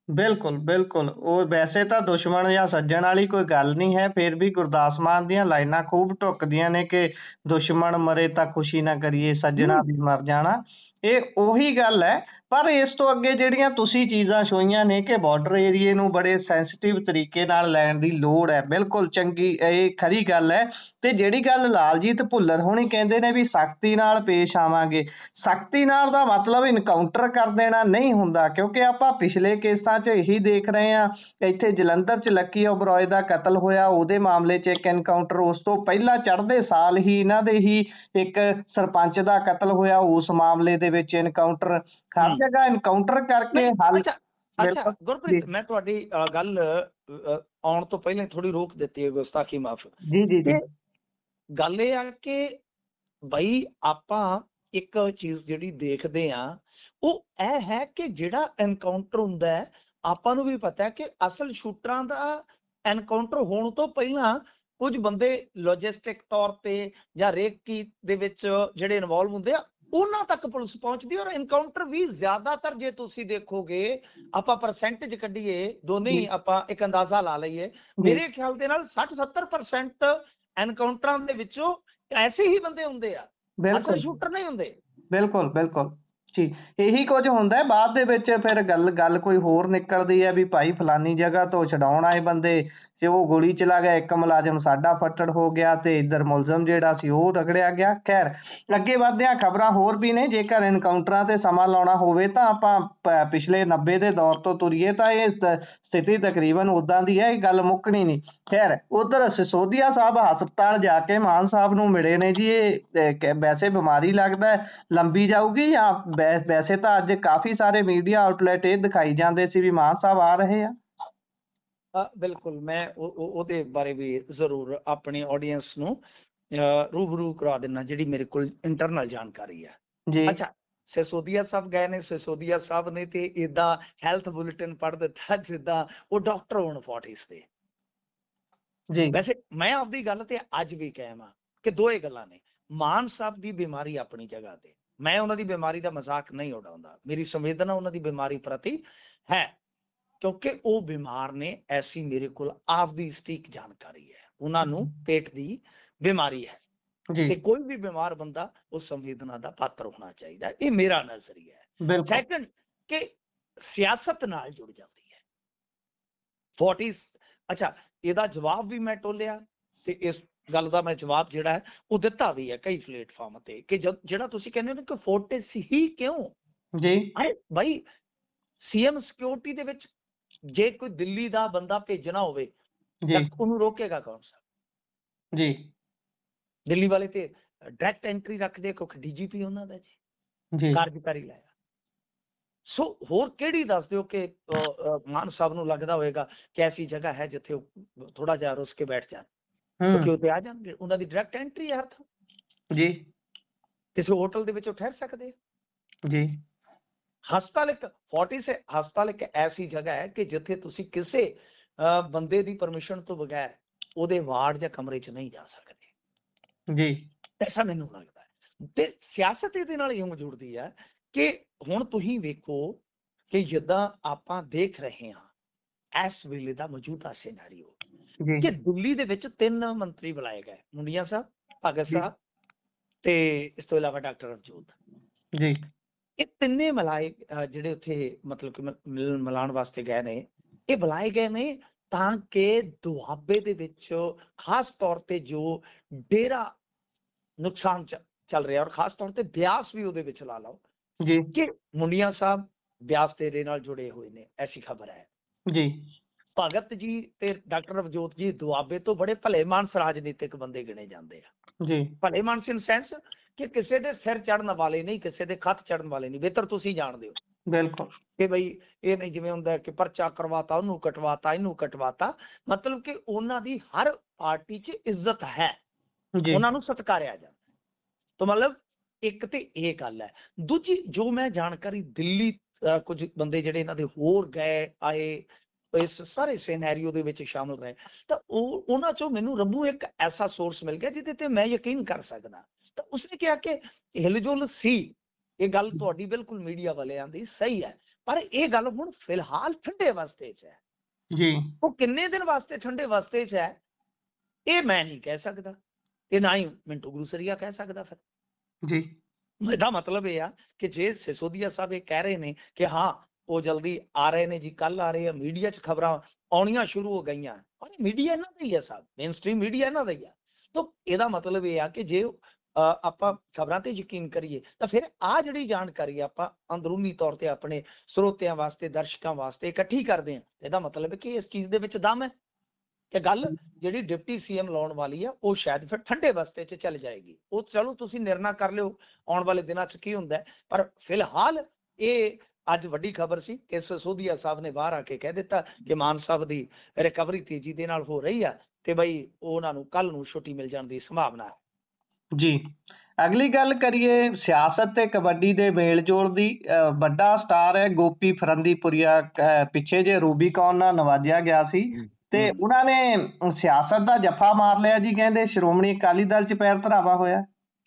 ਬਿਲਕੁਲ ਬਿਲਕੁਲ, ਉਹ ਵੈਸੇ ਤਾਂ ਦੁਸ਼ਮਣ ਜਾਂ ਸੱਜਣ ਵਾਲੀ ਕੋਈ ਗੱਲ ਨਹੀਂ ਹੈ, ਫਿਰ ਵੀ ਗੁਰਦਾਸ ਮਾਨ ਦੀਆਂ ਲਾਈਨਾਂ ਖੂਬ ਢੁੱਕਦੀਆਂ ਨੇ ਕਿ ਦੁਸ਼ਮਣ ਮਰੇ ਤਾਂ ਖੁਸ਼ੀ ਨਾ ਕਰੀਏ, ਸੱਜਣਾ ਵੀ ਮਰ ਜਾਣਾ। ਇਹ ਉਹੀ ਗੱਲ ਹੈ। ਪਰ ਇਸ ਤੋਂ ਅੱਗੇ ਜਿਹੜੀਆਂ ਤੁਸੀਂ ਚੀਜ਼ਾਂ ਛੋਈਆਂ ਨੇ ਕਿ ਬਾਰਡਰ ਏਰੀਏ ਨੂੰ ਬੜੇ ਸੈਂਸਿਟਿਵ ਤਰੀਕੇ ਨਾਲ ਲੈਣ ਦੀ ਲੋੜ ਹੈ, ਬਿਲਕੁਲ ਚੰਗੀ, ਇਹ ਖਰੀ ਗੱਲ ਹੈ। ਤੇ ਜਿਹੜੀ ਗੱਲ ਲਾਲਜੀਤ ਭੁੱਲਰ ਹੋਣੀ ਕਹਿੰਦੇ ਨੇ ਵੀ ਸਖਤੀ ਨਾਲ ਪੇਸ਼ ਆਵਾਂਗੇ, ਸਖਤੀ ਨਾਲ ਦਾ ਮਤਲਬ ਇਨਕਾਊਂਟਰ ਕਰ ਦੇਣਾ ਨਹੀਂ ਹੁੰਦਾ, ਕਿਉਂਕਿ ਆਪਾਂ ਪਿਛਲੇ ਕੇਸਾਂ 'ਚ ਇਹੀ ਦੇਖ ਰਹੇ ਹਾਂ। ਇੱਥੇ ਜਲੰਧਰ 'ਚ ਲੱਕੀ ਓਬਰੋਏ ਦਾ ਕਤਲ ਹੋਇਆ, ਉਹਦੇ ਮਾਮਲੇ 'ਚ ਇੱਕ ਇਨਕਾਊਂਟਰ, ਉਸ ਤੋਂ ਪਹਿਲਾਂ ਚੜ੍ਹਦੇ ਸਾਲ ਹੀ ਇਹਨਾਂ ਦੇ ਹੀ ਇੱਕ ਸਰਪੰਚ ਦਾ ਕਤਲ ਹੋਇਆ, ਉਸ ਮਾਮਲੇ ਦੇ ਵਿੱਚ ਇਨਕਾਊਂਟਰ। ਹਰ ਜਗ੍ਹਾ ਇਨਕਾਊਂਟਰ ਕਰਕੇ ਹੱਲ। ਅੱਛਾ ਗੁਰਪ੍ਰੀਤ, ਮੈਂ ਤੁਹਾਡੀ ਗੱਲ ਆਉਣ ਤੋਂ ਪਹਿਲਾਂ ਥੋੜੀ ਰੋਕ ਦਿੱਤੀ ਹੈ, ਗੁਸਤਾਖੀ ਮਾਫ। ਜੀ ਜੀ ਜੀ। ਗੱਲ ਇਹ ਆ ਕਿ ਬਈ ਆਪਾਂ ਇੱਕ ਚੀਜ਼ ਜਿਹੜੀ ਦੇਖਦੇ ਆ ਉਹ ਇਹ ਹੈ ਕਿ ਜਿਹੜਾ ਐਨਕਾਊਂਟਰ ਹੁੰਦਾ ਹੈ, ਆਪਾਂ ਨੂੰ ਵੀ ਪਤਾ ਹੈ ਕਿ ਅਸਲ ਸ਼ੂਟਰਾਂ ਦਾ ਐਨਕਾਊਂਟਰ ਹੋਣ ਤੋਂ ਪਹਿਲਾਂ ਕੁਝ ਬੰਦੇ ਲੌਜਿਸਟਿਕ ਤੌਰ ਤੇ ਜਾਂ ਰੇਕੀ ਦੇ ਵਿੱਚ ਜਿਹੜੇ ਇਨਵੋਲਵ ਹੁੰਦੇ ਆ, ਉਹਨਾਂ ਤੱਕ ਪੁਲਿਸ ਪਹੁੰਚਦੀ। ਔਰ ਐਨਕਾਊਂਟਰ ਵੀ ਜ਼ਿਆਦਾਤਰ ਜੇ ਤੁਸੀਂ ਦੇਖੋਗੇ, ਆਪਾਂ ਪਰਸੈਂਟੇਜ ਕੱਢੀਏ ਦੋਨੇ ਹੀ, ਆਪਾਂ ਇੱਕ ਅੰਦਾਜ਼ਾ ਲਾ ਲਈਏ, ਮੇਰੇ ਖਿਆਲ ਦੇ ਨਾਲ 60-70% ਐਨਕਾਊਂਟਰਾਂ ਦੇ ਵਿੱਚੋਂ ਐਸੇ ਹੀ ਬੰਦੇ ਹੁੰਦੇ ਆ, ਅਸਲ ਸ਼ੂਟਰ ਨਹੀਂ ਹੁੰਦੇ। ਬਿਲਕੁਲ ਬਿਲਕੁਲ ਜੀ, ਇਹੀ ਕੁਝ ਹੁੰਦਾ। ਬਾਅਦ ਦੇ ਵਿੱਚ ਫਿਰ ਗੱਲ ਕੋਈ ਹੋਰ ਨਿਕਲਦੀ ਹੈ ਵੀ ਭਾਈ ਫਲਾਨੀ ਜਗ੍ਹਾ ਤੋਂ ਛਡਾਉਣ ਆਏ ਬੰਦੇ ਤੇ ਉਹ ਗੋਲੀ ਚਲਾ ਗਿਆ, ਇੱਕ ਮੁਲਾਜ਼ਮ ਸਾਡਾ ਫੱਟੜ ਹੋ ਗਿਆ ਤੇ ਇੱਧਰ ਮੁਲਜ਼ਮ ਜਿਹੜਾ ਸੀ ਉਹ ਰਗੜਿਆ ਗਿਆ। ਖੈਰ, ਅੱਗੇ ਵਧਦਿਆਂ ਖਬਰਾਂ ਹੋਰ ਵੀ ਨੇ। ਜੇਕਰ ਐਨਕਾਊਂਟਰਾਂ ਤੇ ਸਮਾਂ ਲਾਉਣਾ ਹੋਵੇ ਤਾਂ ਆਪਾਂ ਪਿਛਲੇ 90 ਦੇ ਦੌਰ ਤੋਂ ਤੁਰੀਏ ਤਾਂ ਇਹ ਸਥਿਤੀ ਤਕਰੀਬਨ ਉਦਾਂ ਦੀ ਹੈ, ਇਹ ਗੱਲ ਮੁੱਕਣੀ ਨਹੀਂ। ਖੈਰ, ਉਧਰ ਸਿਸੋਦੀਆ ਸਾਹਿਬ ਹਸਪਤਾਲ ਜਾ ਕੇ ਮਾਨ ਸਾਹਿਬ ਨੂੰ ਮਿਲੇ ਨੇ ਜੀ। ਇਹ ਵੈਸੇ ਬਿਮਾਰੀ ਲੱਗਦਾ ਲੰਬੀ ਜਾਊਗੀ ਜਾਂ ਵੈਸੇ ਤਾਂ ਅੱਜ ਕਾਫੀ ਸਾਰੇ ਮੀਡੀਆ ਆਊਟਲੈਟ ਇਹ ਦਿਖਾਈ ਜਾਂਦੇ ਸੀ ਵੀ ਮਾਨ ਸਾਹਿਬ ਆ ਰਹੇ ਆ। ਬਿਲਕੁਲ, ਮੈਂ ਉਹਦੇ ਬਾਰੇ ਵੀ ਜ਼ਰੂਰ ਆਪਣੀ ਆਡੀਅנס ਨੂੰ ਰੂਬਰੂ ਕਰਾ ਦਿੰਦਾ ਜਿਹੜੀ ਮੇਰੇ ਕੋਲ ਇੰਟਰਨਲ ਜਾਣਕਾਰੀ ਹੈ ਜੀ। ਅੱਛਾ, ਸਿਸੋਦੀਆ ਸਾਹਿਬ ਗਏ ਨੇ। ਸਿਸੋਦੀਆ ਸਾਹਿਬ ਨੇ ਤੇ ਏਦਾਂ ਹੈਲਥ ਬੁਲੇਟਿਨ ਪੜ੍ਹ ਦਿੱਤਾ ਜਿੱਦਾਂ ਉਹ ਡਾਕਟਰ ਹੋਣ 40s ਤੇ ਜੀ। ਵੈਸੇ ਮੈਂ ਆਪਦੀ ਗੱਲ ਤੇ ਅੱਜ ਵੀ ਕਹਿਵਾਂ ਕਿ ਦੋਏ ਗੱਲਾਂ ਨੇ। ਮਾਨ ਸਾਹਿਬ ਦੀ ਬਿਮਾਰੀ ਆਪਣੀ ਜਗ੍ਹਾ ਤੇ, ਮੈਂ ਉਹਨਾਂ ਦੀ ਬਿਮਾਰੀ ਦਾ ਮਜ਼ਾਕ ਨਹੀਂ ਉਡਾਉਂਦਾ, ਮੇਰੀ ਸੰਵੇਦਨਾ ਉਹਨਾਂ ਦੀ ਬਿਮਾਰੀ ਪ੍ਰਤੀ ਹੈ, ਕਿਉਂਕਿ ਉਹ ਬਿਮਾਰ ਨੇ। ਐਸੀ ਮੇਰੇ ਕੋਲ ਆਪਦੀ ਸਟੀਕ ਜਾਣਕਾਰੀ ਹੈ, ਉਹਨਾਂ ਨੂੰ ਪੇਟ ਦੀ ਬਿਮਾਰੀ ਹੈ ਤੇ ਕੋਈ ਵੀ ਬਿਮਾਰ ਬੰਦਾ ਉਹ ਸੰਵੇਦਨਾ ਦਾ ਪਾਤਰ ਹੋਣਾ ਚਾਹੀਦਾ, ਇਹ ਮੇਰਾ ਨਜ਼ਰੀਆ ਹੈ। ਸੈਕੰਡ, ਕਿ ਸਿਆਸਤ ਨਾਲ ਜੁੜ ਜਾਂਦੀ ਹੈ 40s। ਅੱਛਾ, ਇਹਦਾ ਜਵਾਬ ਵੀ ਮੈਂ ਟੋਲਿਆ ਤੇ ਇਸ ਗੱਲ ਦਾ ਮੈਂ ਜਵਾਬ ਜਿਹੜਾ ਹੈ ਉਹ ਦਿੱਤਾ ਵੀ ਹੈ ਕਈ ਪਲੇਟਫਾਰਮ ਤੇ ਕਿ ਜਿਹੜਾ ਤੁਸੀਂ ਕਹਿੰਦੇ ਹੋ ਕਿ 40s ਹੀ ਕਿਉਂ ਜੀ ਭਾਈ, ਸੀਐਮ ਸਿਕਿਉਰਿਟੀ ਦੇ ਵਿੱਚ ਜੇ ਕੋਈ ਦਿੱਲੀ ਦਾ ਬੰਦਾ ਭੇਜਣਾ ਹੋਵੇ ਤਾਂ ਉਹਨੂੰ ਰੋਕੇਗਾ ਕੌਣ ਸਾਹਿਬ ਜੀ? ਦਿੱਲੀ ਵਾਲੇ ਤੇ ਡਾਇਰੈਕਟ ਐਂਟਰੀ ਰੱਖਦੇ ਕਿਉਂਕਿ ਡੀਜੀਪੀ ਉਹਨਾਂ ਦਾ ਜੀ ਕਾਰਜਕਾਰੀ ਲਾਇਆ। ਸੋ ਹੋਰ ਕਿਹੜੀ ਦੱਸ ਦਿਓ ਕਿ ਮਾਨ ਸਾਹਿਬ ਨੂੰ ਲੱਗਦਾ ਹੋਏਗਾ ਕਿ ਐਸੀ ਜਗ੍ਹਾ ਹੈ ਜਿੱਥੇ ਉਹ ਥੋੜਾ ਜਿਹਾ ਰੁੱਸ ਕੇ ਬੈਠ ਜਾਣ, ਕਿਉਂਕਿ ਉਹ ਤੇ ਆ ਜਾਣਗੇ, ਉਹਨਾਂ ਦੀ ਡਾਇਰੈਕਟ ਐਂਟਰੀ ਹੈ ਹਰ ਥਾਂ ਜੀ। ਕਿਸੇ ਹੋਟਲ ਦੇ ਵਿੱਚ ਉਹ ਠਹਿਰ ਸਕਦੇ ਜੀ। ਹਸਪਤਾਲ ਇੱਕ 40s ਹਸਪਤਾਲ ਇੱਕ ਐਸੀ ਜਗ੍ਹਾ ਹੈ ਕਿ ਜਿੱਥੇ ਤੁਸੀਂ ਕਿਸੇ ਬੰਦੇ ਦੀ ਪਰਮਿਸ਼ਨ ਤੋਂ ਬਗੈਰ ਉਹਦੇ ਵਾਰਡ ਜਾਂ ਕਮਰੇ 'ਚ ਨਹੀਂ ਜਾ ਸਕਦੇ ਜੀ, ਐਸਾ ਮੈਨੂੰ ਲੱਗਦਾ ਹੈ। ਤੇ ਸਿਆਸਤ ਇਹਦੇ ਨਾਲ ਇਉਂ ਜੁੜਦੀ ਹੈ ਕਿ ਹੁਣ ਤੁਸੀਂ ਵੇਖੋ ਕਿ ਜਿੱਦਾਂ ਆਪਾਂ ਦੇਖ ਰਹੇ ਹਾਂ ਇਸ ਵੇਲੇ ਦਾ ਮੌਜੂਦਾ ਸਿਨੈਰੀਓ ਜੀ ਕਿ ਦਿੱਲੀ ਦੇ ਵਿੱਚ 3 ਮੰਤਰੀ ਬੁਲਾਏ ਗਏ, ਮੁੰਡੀਆਂ ਸਾਹਿਬ, ਭਗਤ ਸਾਹਿਬ ਤੇ ਇਸ ਤੋਂ ਇਲਾਵਾ ਡਾਕਟਰ ਅਵਜੋਤ ਜੀ ਇਹ ਤਿੰਨੇ ਮਲਾਏ ਜਿਹੜੇ ਉੱਥੇ ਮਤਲਬ ਕਿ ਮਿਲਾਉਣ ਵਾਸਤੇ ਗਏ ਨੇ, ਇਹ ਬੁਲਾਏ ਗਏ ਨੇ ਤਾਂ ਕਿ ਦੁਆਬੇ ਦੇ ਵਿੱਚ ਖਾਸ ਤੌਰ ਤੇ ਜੋ ਡੇਰਾ ਨੁਕਸਾਨ ਚੱਲ ਰਿਹਾ, ਔਰ ਖਾਸ ਤੌਰ ਤੇ ਬਿਆਸ ਵੀ ਉਹਦੇ ਵਿੱਚ ਲਾ ਲਓ ਜੀ ਕਿ ਮੁੰਡੀਆਂ ਸਾਹਿਬ ਬਿਆਸ ਡੇਰੇ ਨਾਲ ਜੁੜੇ ਹੋਏ ਨੇ, ਐਸੀ ਖਬਰ ਹੈ। ਜੀ ਭਗਤ ਜੀ ਤੇ ਡਾਕਟਰ ਅਵਜੋਤ ਜੀ ਦੁਆਬੇ ਤੋਂ ਬੜੇ ਭਲੇ ਮਾਨਸ ਰਾਜਨੀਤਿਕ ਬੰਦੇ ਗਿਣੇ ਜਾਂਦੇ ਆ। ਜੀ ਭਲੇ ਮਾਨਸ ਇਨ ਸੈਂਸ ਕਿ ਕਿਸੇ ਦੇ ਸਿਰ ਚੜਨ ਵਾਲੇ ਨਹੀਂ, ਕਿਸੇ ਦੇ ਖੱਤ ਚੜਨ ਵਾਲੇ ਨਹੀਂ। ਬਿਹਤਰ ਤੁਸੀਂ ਜਾਣਦੇ ਹੋ ਬਿਲਕੁਲ ਕਿ ਬਈ ਇਹ ਨਹੀਂ ਜਿਵੇਂ ਹੁੰਦਾ ਕਿ ਪਰਚਾ ਕਰਵਾਤਾ, ਉਹਨੂੰ ਕਟਵਾਤਾ, ਇਹਨੂੰ ਕਟਵਾਤਾ, ਮਤਲਬ ਕਿ ਉਹਨਾਂ ਦੀ ਹਰ ਪਾਰਟੀ 'ਚ ਇੱਜ਼ਤ ਹੈ, ਜੀ ਉਹਨਾਂ ਨੂੰ ਸਤਿਕਾਰਿਆ ਜਾਂਦਾ। ਤਾਂ ਮਤਲਬ ਇੱਕ ਤੇ ਇਹ ਗੱਲ ਹੈ। ਦੂਜੀ ਜੋ ਮੈਂ ਜਾਣਕਾਰੀ ਦਿੱਲੀ ਕੁਝ ਬੰਦੇ ਜਿਹੜੇ ਇਹਨਾਂ ਦੇ ਹੋਰ ਗਏ ਆਏ ਇਸ ਸਾਰੇ ਸਿਨੈਰੀਓ ਦੇ ਵਿੱਚ ਸ਼ਾਮਲ ਰਹੇ, ਤਾਂ ਉਹਨਾਂ ਚੋਂ ਮੈਨੂੰ ਰੱਬੂ ਇੱਕ ਐਸਾ ਸੋਰਸ ਮਿਲ ਗਿਆ ਜਿਹਦੇ ਤੇ ਮੈਂ ਯਕੀਨ ਕਰ ਸਕਦਾ। ਤਾਂ ਉਸਨੇ ਕਿਹਾ ਕਿ ਹਿਲਜੁਲ ਸੀ, ਇਹ ਗੱਲ ਤੁਹਾਡੀ ਬਿਲਕੁਲ ਮੀਡੀਆ ਵਾਲਿਆਂ ਦੀ ਸਹੀ ਹੈ, ਪਰ ਇਹ ਗੱਲ ਹੁਣ ਫਿਲਹਾਲ ਠੰਡੇ ਵਾਸਤੇ 'ਚ ਹੈ। ਜੀ ਉਹ ਕਿੰਨੇ ਦਿਨ ਵਾਸਤੇ ਠੰਡੇ ਵਾਸਤੇ 'ਚ ਹੈ ਇਹ ਮੈਂ ਨਹੀਂ ਕਹਿ ਸਕਦਾ, ਤੇ ਨਾ ਹੀ ਮਿੰਟੂ ਗੁਰੂਸਰੀਆ ਕਹਿ ਸਕਦਾ। ਫਿਰ ਜੀ ਇਹਦਾ ਮਤਲਬ ਇਹ ਆ ਕਿ ਜੇ ਸਿਸੋਦੀਆ ਸਾਹਿਬ ਇਹ ਕਹਿ ਰਹੇ ਨੇ ਕਿ ਹਾਂ ਉਹ ਜਲਦੀ ਆ ਰਹੇ ਨੇ ਜੀ, ਕੱਲ ਆ ਰਹੇ ਆ, ਮੀਡੀਆ 'ਚ ਖਬਰਾਂ ਆਉਣੀਆਂ ਸ਼ੁਰੂ ਹੋ ਗਈਆਂ, ਔਰ ਮੀਡੀਆ ਇਹਨਾਂ ਦਾ ਹੀ ਆ ਸਾਹਿਬ, ਮੇਨ ਸਟ੍ਰੀਮ ਮੀਡੀਆ ਇਹਨਾਂ ਦਾ ਹੀ ਆ। ਤਾਂ ਇਹਦਾ ਮਤਲਬ ਇਹ ਆ ਕਿ ਜੇ ਆਪਾਂ ਖਬਰਾਂ ਤੇ ਯਕੀਨ ਕਰੀਏ ਤਾਂ ਫਿਰ ਆਹ ਜਿਹੜੀ ਜਾਣਕਾਰੀ ਆਪਾਂ ਅੰਦਰੂਨੀ ਤੌਰ ਤੇ ਆਪਣੇ ਸਰੋਤਿਆਂ ਵਾਸਤੇ, ਦਰਸ਼ਕਾਂ ਵਾਸਤੇ ਇਕੱਠੀ ਕਰਦੇ ਹਾਂ, ਇਹਦਾ ਮਤਲਬ ਹੈ ਕਿ ਇਸ ਚੀਜ਼ ਦੇ ਵਿੱਚ ਦਮ ਹੈ ਕਿ ਗੱਲ ਜਿਹੜੀ ਡਿਪਟੀ ਸੀਐਮ ਲਾਉਣ ਵਾਲੀ ਆ ਉਹ ਸ਼ਾਇਦ ਫਿਰ ਠੰਡੇ ਵਸਤੇ 'ਚ ਚੱਲ ਜਾਏਗੀ। ਉਹ ਚਲੋ ਤੁਸੀਂ ਨਿਰਣਾ ਕਰ ਲਿਓ ਆਉਣ ਵਾਲੇ ਦਿਨਾਂ 'ਚ ਕੀ ਹੁੰਦਾ, ਪਰ ਫਿਲਹਾਲ ਇਹ ਅੱਜ ਵੱਡੀ ਖਬਰ ਸੀ ਕਿ ਸਿਸੋਦੀਆ ਸਾਹਿਬ ਨੇ ਬਾਹਰ ਆ ਕੇ ਕਹਿ ਦਿੱਤਾ ਕਿ ਮਾਨ ਸਾਹਿਬ ਦੀ ਰਿਕਵਰੀ ਤੇਜ਼ੀ ਦੇ ਨਾਲ ਹੋ ਰਹੀ ਆ ਤੇ ਬਈ ਉਹਨਾਂ ਨੂੰ ਕੱਲ ਨੂੰ ਛੁੱਟੀ ਮਿਲ ਜਾਣ ਦੀ ਸੰਭਾਵਨਾ ਹੈ। ਜੀ ਅਗਲੀ ਗੱਲ ਕਰੀਏ ਸਿਆਸਤ ਤੇ ਕਬੱਡੀ ਦੇ ਮੇਲ ਜੋਲ ਦੀ। ਵੱਡਾ ਸਟਾਰ ਹੈ ਗੋਪੀ ਫਰੰਦੀਪੁਰੀਆ, ਪਿੱਛੇ ਜੇ ਰੂਬੀਕੌਨ ਨਾਲ ਨਵਾਜਿਆ ਗਿਆ ਸੀ ਤੇ ਉਹਨਾਂ ਨੇ ਸਿਆਸਤ ਦਾ ਜੱਫਾ ਮਾਰ ਲਿਆ ਜੀ, ਕਹਿੰਦੇ ਸ਼੍ਰੋਮਣੀ ਅਕਾਲੀ ਦਲ 'ਚ ਪੈਰ ਧਰਾਵਾ ਹੋਇਆ।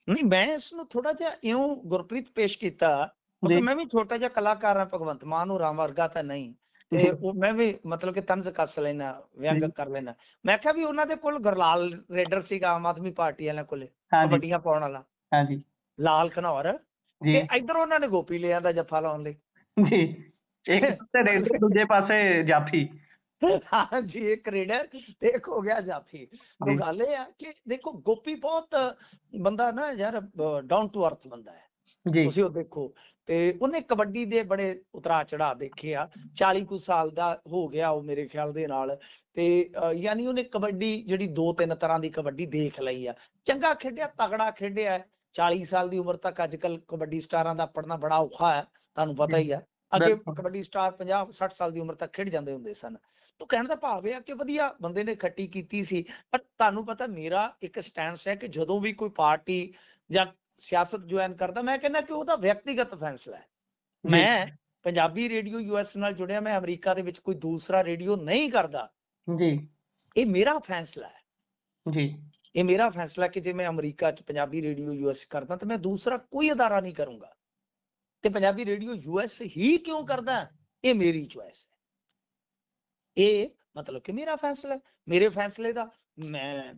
ਨਹੀਂ, ਮੈਂ ਇਸ ਨੂੰ ਥੋੜਾ ਜਿਹਾ ਇਉਂ ਗੁਰਪ੍ਰੀਤ ਪੇਸ਼ ਕੀਤਾ ਕਿਉਂਕਿ ਮੈਂ ਵੀ ਛੋਟਾ ਜਿਹਾ ਕਲਾਕਾਰ ਹਾਂ, ਭਗਵੰਤ ਮਾਨ ਹੋਰਾਂ ਵਰਗਾ ਤਾਂ ਨਹੀਂ, ਤੇ ਉਹ ਮੈਂ ਵੀ ਮਤਲਬ ਕਿ ਤੰਜ਼ ਕੱਸ ਲੈਣਾ, ਵਿਅੰਗ ਕਰ ਲੈਣਾ। ਮੈਂ ਕਿਹਾ ਵੀ ਉਹਨਾਂ ਦੇ ਕੋਲ ਗੁਰਲਾਲ ਰੇਡਰ ਸੀਗਾ ਆਮ ਆਦਮੀ ਪਾਰਟੀ ਵਾਲਿਆਂ ਕੋਲੇ, ਕਬੱਡੀਆਂ ਪਾਉਣ ਵਾਲਾ, ਹਾਂਜੀ ਲਾਲ ਘਨੌਰ, ਤੇ ਇੱਧਰ ਉਹਨਾਂ ਨੇ ਗੋਪੀ ਲਿਆ ਦਾ ਜੱਫਾ ਲਾਉਣ ਲਈ ਜੀ, ਇੱਕ ਪਾਸੇ ਰੇਡਰ ਦੂਜੇ ਪਾਸੇ ਜਾਫੀ। ਹਾਂਜੀ, ਇੱਕ ਰੇਡਰ ਤੇ ਇੱਕ ਹੋ ਗਿਆ ਜਾਫੀ। तो ਗੱਲ ਇਹ ਆ ਕਿ ਦੇਖੋ ਗੋਪੀ ਬਹੁਤ ਬੰਦਾ ਨਾ ਯਾਰ ਡਾਊਨ ਟੂ ਅਰਥ ਬੰਦਾ ਹੈ, ਤੁਸੀਂ ਉਹ ਦੇਖੋ, ਤੇ ਉਹਨੇ ਕਬੱਡੀ ਦੇ ਬੜੇ ਉਤਰਾ ਚੜਾ ਦੇਖੇ ਆ। 40 ਕੁ ਸਾਲ ਦਾ ਹੋ ਗਿਆ ਉਹ ਮੇਰੇ ਖਿਆਲ ਦੇ ਨਾਲ, ਤੇ ਯਾਨੀ ਉਹਨੇ ਕਬੱਡੀ ਜਿਹੜੀ 2-3 ਤਰ੍ਹਾਂ ਦੀ ਕਬੱਡੀ ਦੇਖ ਲਈ ਆ, ਚੰਗਾ ਖੇਡਿਆ, ਤਗੜਾ ਖੇਡਿਆ। 40 ਸਾਲ ਦੀ ਉਮਰ ਤੱਕ ਅੱਜ ਕੱਲ ਕਬੱਡੀ ਸਟਾਰਾਂ ਦਾ ਪੜਨਾ ਬੜਾ ਔਖਾ ਹੈ, ਤੁਹਾਨੂੰ ਪਤਾ ਹੀ ਆ। ਅੱਗੇ ਕਬੱਡੀ ਸਟਾਰ 50-60 ਸਾਲ ਦੀ ਉਮਰ ਤੱਕ ਖੇਡ ਜਾਂਦੇ ਹੁੰਦੇ ਸਨ। ਤਾਂ ਕਹਿਣ ਦਾ ਭਾਵ ਇਹ ਆ ਕਿ ਵਧੀਆ ਬੰਦੇ ਨੇ ਖੱਟੀ ਕੀਤੀ ਸੀ। ਪਰ ਤੁਹਾਨੂੰ ਪਤਾ ਮੇਰਾ ਇੱਕ ਸਟੈਂਸ ਹੈ ਕਿ ਜਦੋਂ ਵੀ ਕੋਈ ਪਾਰਟੀ ਜਾਂ ਸਿਆਸਤ ਜੁਆਇਨ ਕਰਦਾ, ਮੈਂ ਕਹਿੰਦਾ ਕਿ ਉਹਦਾ ਵਿਅਕਤੀਗਤ ਫੈਸਲਾ ਹੈ। ਮੈਂ ਪੰਜਾਬੀ ਰੇਡੀਓ US ਨਾਲ ਜੁੜਿਆ, ਮੈਂ ਅਮਰੀਕਾ ਦੇ ਵਿੱਚ ਕੋਈ ਦੂਸਰਾ ਰੇਡੀਓ ਨਹੀਂ ਕਰਦਾ ਜੀ, ਇਹ ਮੇਰਾ ਫੈਸਲਾ ਹੈ ਜੀ, ਇਹ ਮੇਰਾ ਫੈਸਲਾ ਕਿ ਜੇ ਮੈਂ ਅਮਰੀਕਾ 'ਚ ਪੰਜਾਬੀ ਰੇਡੀਓ US ਕਰਦਾ ਤਾਂ ਮੈਂ ਦੂਸਰਾ ਕੋਈ ਅਦਾਰਾ ਨਹੀਂ ਕਰੂੰਗਾ। ਤੇ ਪੰਜਾਬੀ ਰੇਡੀਓ US ਹੀ ਕਿਉਂ ਕਰਦਾ, ਇਹ ਮੇਰੀ ਚੁਆਇਸ ਹੈ। ਇਹ ਮਤਲਬ ਕਿ ਮੇਰਾ ਫੈਸਲਾ, ਮੇਰੇ ਫੈਸਲੇ ਦਾ ਮੈਂ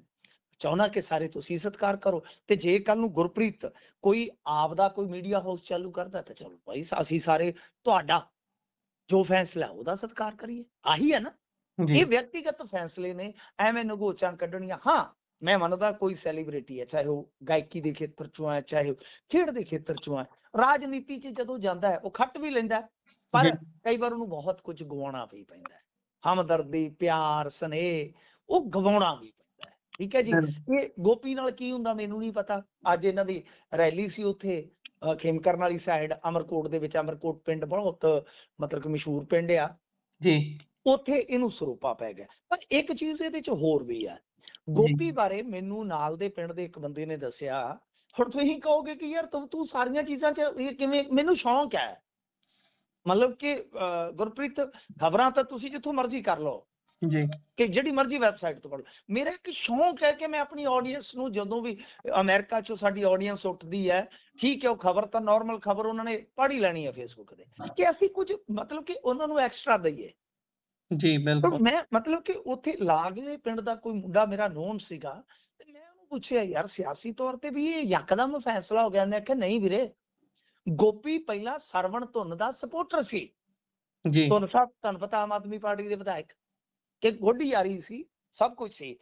ਚਾਹੁੰਦਾ ਕਿ ਸਾਰੇ ਤੁਸੀਂ ਸਤਿਕਾਰ ਕਰੋ। ਤੇ ਜੇ ਕੱਲ ਨੂੰ ਗੁਰਪ੍ਰੀਤ ਕੋਈ ਆਪਦਾ ਕੋਈ ਮੀਡੀਆ ਹਾਊਸ ਚਾਲੂ ਕਰਦਾ ਤਾਂ ਚਲੋ ਭਾਈ ਅਸੀਂ ਸਾਰੇ ਤੁਹਾਡਾ ਜੋ ਫੈਸਲਾ ਉਹਦਾ ਸਤਿਕਾਰ ਕਰੀਏ, ਆਹੀ ਹੈ ਨਾ। ਇਹ ਵਿਅਕਤੀਗਤ ਫੈਸਲੇ ਨੇ, ਐਵੇਂ ਨਗੋਚਾਂ ਕੱਢਣੀਆਂ। ਹਾਂ, ਮੈਂ ਮੰਨਦਾ ਕੋਈ ਸੈਲੀਬ੍ਰਿਟੀ ਹੈ, ਚਾਹੇ ਉਹ ਗਾਇਕੀ ਦੇ ਖੇਤਰ ਚੋਂ ਹੈ, ਚਾਹੇ ਉਹ ਖੇਡ ਦੇ ਖੇਤਰ ਚੋਂ ਹੈ, ਰਾਜਨੀਤੀ 'ਚ ਜਦੋਂ ਜਾਂਦਾ ਹੈ ਉਹ ਖੱਟ ਵੀ ਲੈਂਦਾ, ਪਰ ਕਈ ਵਾਰ ਉਹਨੂੰ ਬਹੁਤ ਕੁਝ ਗਵਾਉਣਾ ਵੀ ਪੈਂਦਾ। ਹਮਦਰਦੀ, ਪਿਆਰ, ਸਨੇਹ ਉਹ ਗਵਾਉਣਾ ਵੀ ਪੈਂਦਾ। ਠੀਕ ਹੈ ਜੀ। ਇਹ ਗੋਪੀ ਨਾਲ ਕੀ ਹੁੰਦਾ ਮੈਨੂੰ ਨਹੀਂ ਪਤਾ। ਅੱਜ ਇਹਨਾਂ ਦੀ ਰੈਲੀ ਸੀ ਉੱਥੇ ਖੇਮਕਰਨ ਵਾਲੀ ਸਾਈਡ, ਅਮਰਕੋਟ ਦੇ ਵਿੱਚ। ਅਮਰਕੋਟ ਪਿੰਡ ਬਹੁਤ ਮਤਲਬ ਕਿ ਮਸ਼ਹੂਰ ਪਿੰਡ ਆ ਜੀ, ਉੱਥੇ ਇਹਨੂੰ ਸਰੂਪਾ ਪੈ ਗਿਆ। ਪਰ ਇੱਕ ਚੀਜ਼ ਇਹਦੇ 'ਚ ਹੋਰ ਵੀ ਆ, ਗੋਪੀ ਬਾਰੇ ਮੈਨੂੰ ਨਾਲ ਦੇ ਪਿੰਡ ਦੇ ਇੱਕ ਬੰਦੇ ਨੇ ਦੱਸਿਆ। ਹੁਣ ਤੁਸੀਂ ਕਹੋਗੇ ਕਿ ਯਾਰ ਤੂੰ ਸਾਰੀਆਂ ਚੀਜ਼ਾਂ 'ਚ ਇਹ ਕਿਵੇਂ, ਮੈਨੂੰ ਸ਼ੌਂਕ ਹੈ ਮਤਲਬ ਕਿ ਗੁਰਪ੍ਰੀਤ ਖਬਰਾਂ ਤਾਂ ਤੁਸੀਂ ਜਿੱਥੋਂ ਮਰਜ਼ੀ ਕਰ ਲਓ ਜੀ, ਕਿ ਜਿਹੜੀ ਮਰਜ਼ੀ ਵੈਬਸਾਈਟ ਤੋਂ ਪੜ੍ਹੋ। ਮੇਰਾ ਇੱਕ ਸ਼ੌਂਕ ਹੈ ਕਿ ਮੈਂ ਆਪਣੀ ਆਡੀਅנס ਨੂੰ, ਜਦੋਂ ਵੀ ਅਮਰੀਕਾ 'ਚੋਂ ਸਾਡੀ ਆਡੀਅנס ਉੱਠਦੀ ਹੈ, ਠੀਕ ਹੈ, ਉਹ ਖਬਰ ਤਾਂ ਨਾਰਮਲ ਖਬਰ ਉਹਨਾਂ ਨੇ ਪੜ੍ਹ ਹੀ ਲੈਣੀ ਹੈ ਫੇਸਬੁੱਕ ਤੇ, ਕਿ ਅਸੀਂ ਕੁਝ ਮਤਲਬ ਕਿ ਉਹਨਾਂ ਨੂੰ ਐਕਸਟਰਾ ਦਈਏ। ਜੀ ਬਿਲਕੁਲ। ਮੈਂ ਮਤਲਬ ਕਿ ਉੱਥੇ ਲਾਗਲੇ ਪਿੰਡ ਦਾ ਕੋਈ ਮੁੰਡਾ ਮੇਰਾ ਨੋਨ ਸੀਗਾ, ਤੇ ਮੈਂ ਉਹਨੂੰ ਪੁੱਛਿਆ ਯਾਰ ਸਿਆਸੀ ਤੌਰ ਤੇ ਵੀ ਇਹ ਯਕਦਮ ਫੈਸਲਾ ਹੋ ਗਿਆ? ਮੈਂ ਕਿਹਾ ਨਹੀਂ ਵੀਰੇ, ਗੋਪੀ ਪਹਿਲਾਂ ਸਰਵਣ ਧੁੰਨ ਦਾ ਸਪੋਰਟਰ ਸੀ। ਜੀ ਧੁੰਨ ਸਾਹਿਬ ਤੁਹਾਨੂੰ ਪਤਾ ਆਮ ਆਦਮੀ ਪਾਰਟੀ ਦੇ ਵਿਧਾਇਕ, ਕਿ ਗੋਡੀ ਯਾਰੀ ਸੀ, ਸਭ ਕੁਝ ਸੀ।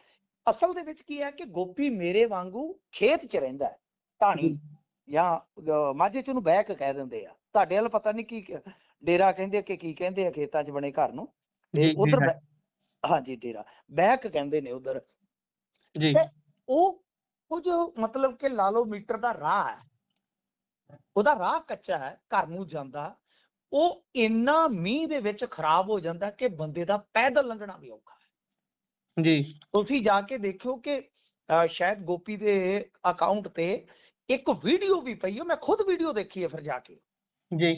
ਅਸਲ ਦੇ ਵਿੱਚ ਕੀ ਹੈ ਕਿ ਗੋਪੀ ਮੇਰੇ ਵਾਂਗੂ ਖੇਤ 'ਚ ਰਹਿੰਦਾ ਹੈ, ਢਾਣੀ ਜਾਂ ਮਾਝੇ 'ਚ ਉਹਨੂੰ ਬਹਿਕ ਕਹਿ ਦਿੰਦੇ ਆ, ਤੁਹਾਡੇ ਵੱਲ ਪਤਾ ਨਹੀਂ ਕੀ ਡੇਰਾ ਕਹਿੰਦੇ ਕਿ ਕੀ ਕਹਿੰਦੇ ਆ ਖੇਤਾਂ 'ਚ ਬਣੇ ਘਰ ਨੂੰ, ਤੇ ਉਧਰ ਹਾਂਜੀ ਡੇਰਾ ਬਹਿਕ ਕਹਿੰਦੇ ਨੇ ਉਧਰ। ਜੀ ਉਹ ਕੁਝ ਮਤਲਬ ਕਿ ਲਾ ਲਓ ਮੀਟਰ ਦਾ ਰਾਹ ਹੈ, ਉਹਦਾ ਰਾਹ ਕੱਚਾ ਹੈ ਘਰ ਨੂੰ ਜਾਂਦਾ, ਉਹ ਇੰਨਾ ਮੀਂਹ ਦੇ ਵਿੱਚ ਖਰਾਬ ਹੋ ਜਾਂਦਾ ਕਿ ਬੰਦੇ ਦਾ ਪੈਦਲ ਲੰਘਣਾ ਵੀ ਔਖਾ ਹੈ। ਜੀ ਤੁਸੀਂ ਜਾ ਕੇ ਦੇਖਿਓ ਕਿ ਸ਼ਾਇਦ ਗੋਪੀ ਦੇ ਅਕਾਊਂਟ ਤੇ ਇੱਕ ਵੀਡੀਓ ਵੀ ਪਈ ਹੈ, ਮੈਂ ਖੁਦ ਵੀਡੀਓ ਦੇਖੀ ਹੈ ਫਿਰ ਜਾ ਕੇ। ਜੀ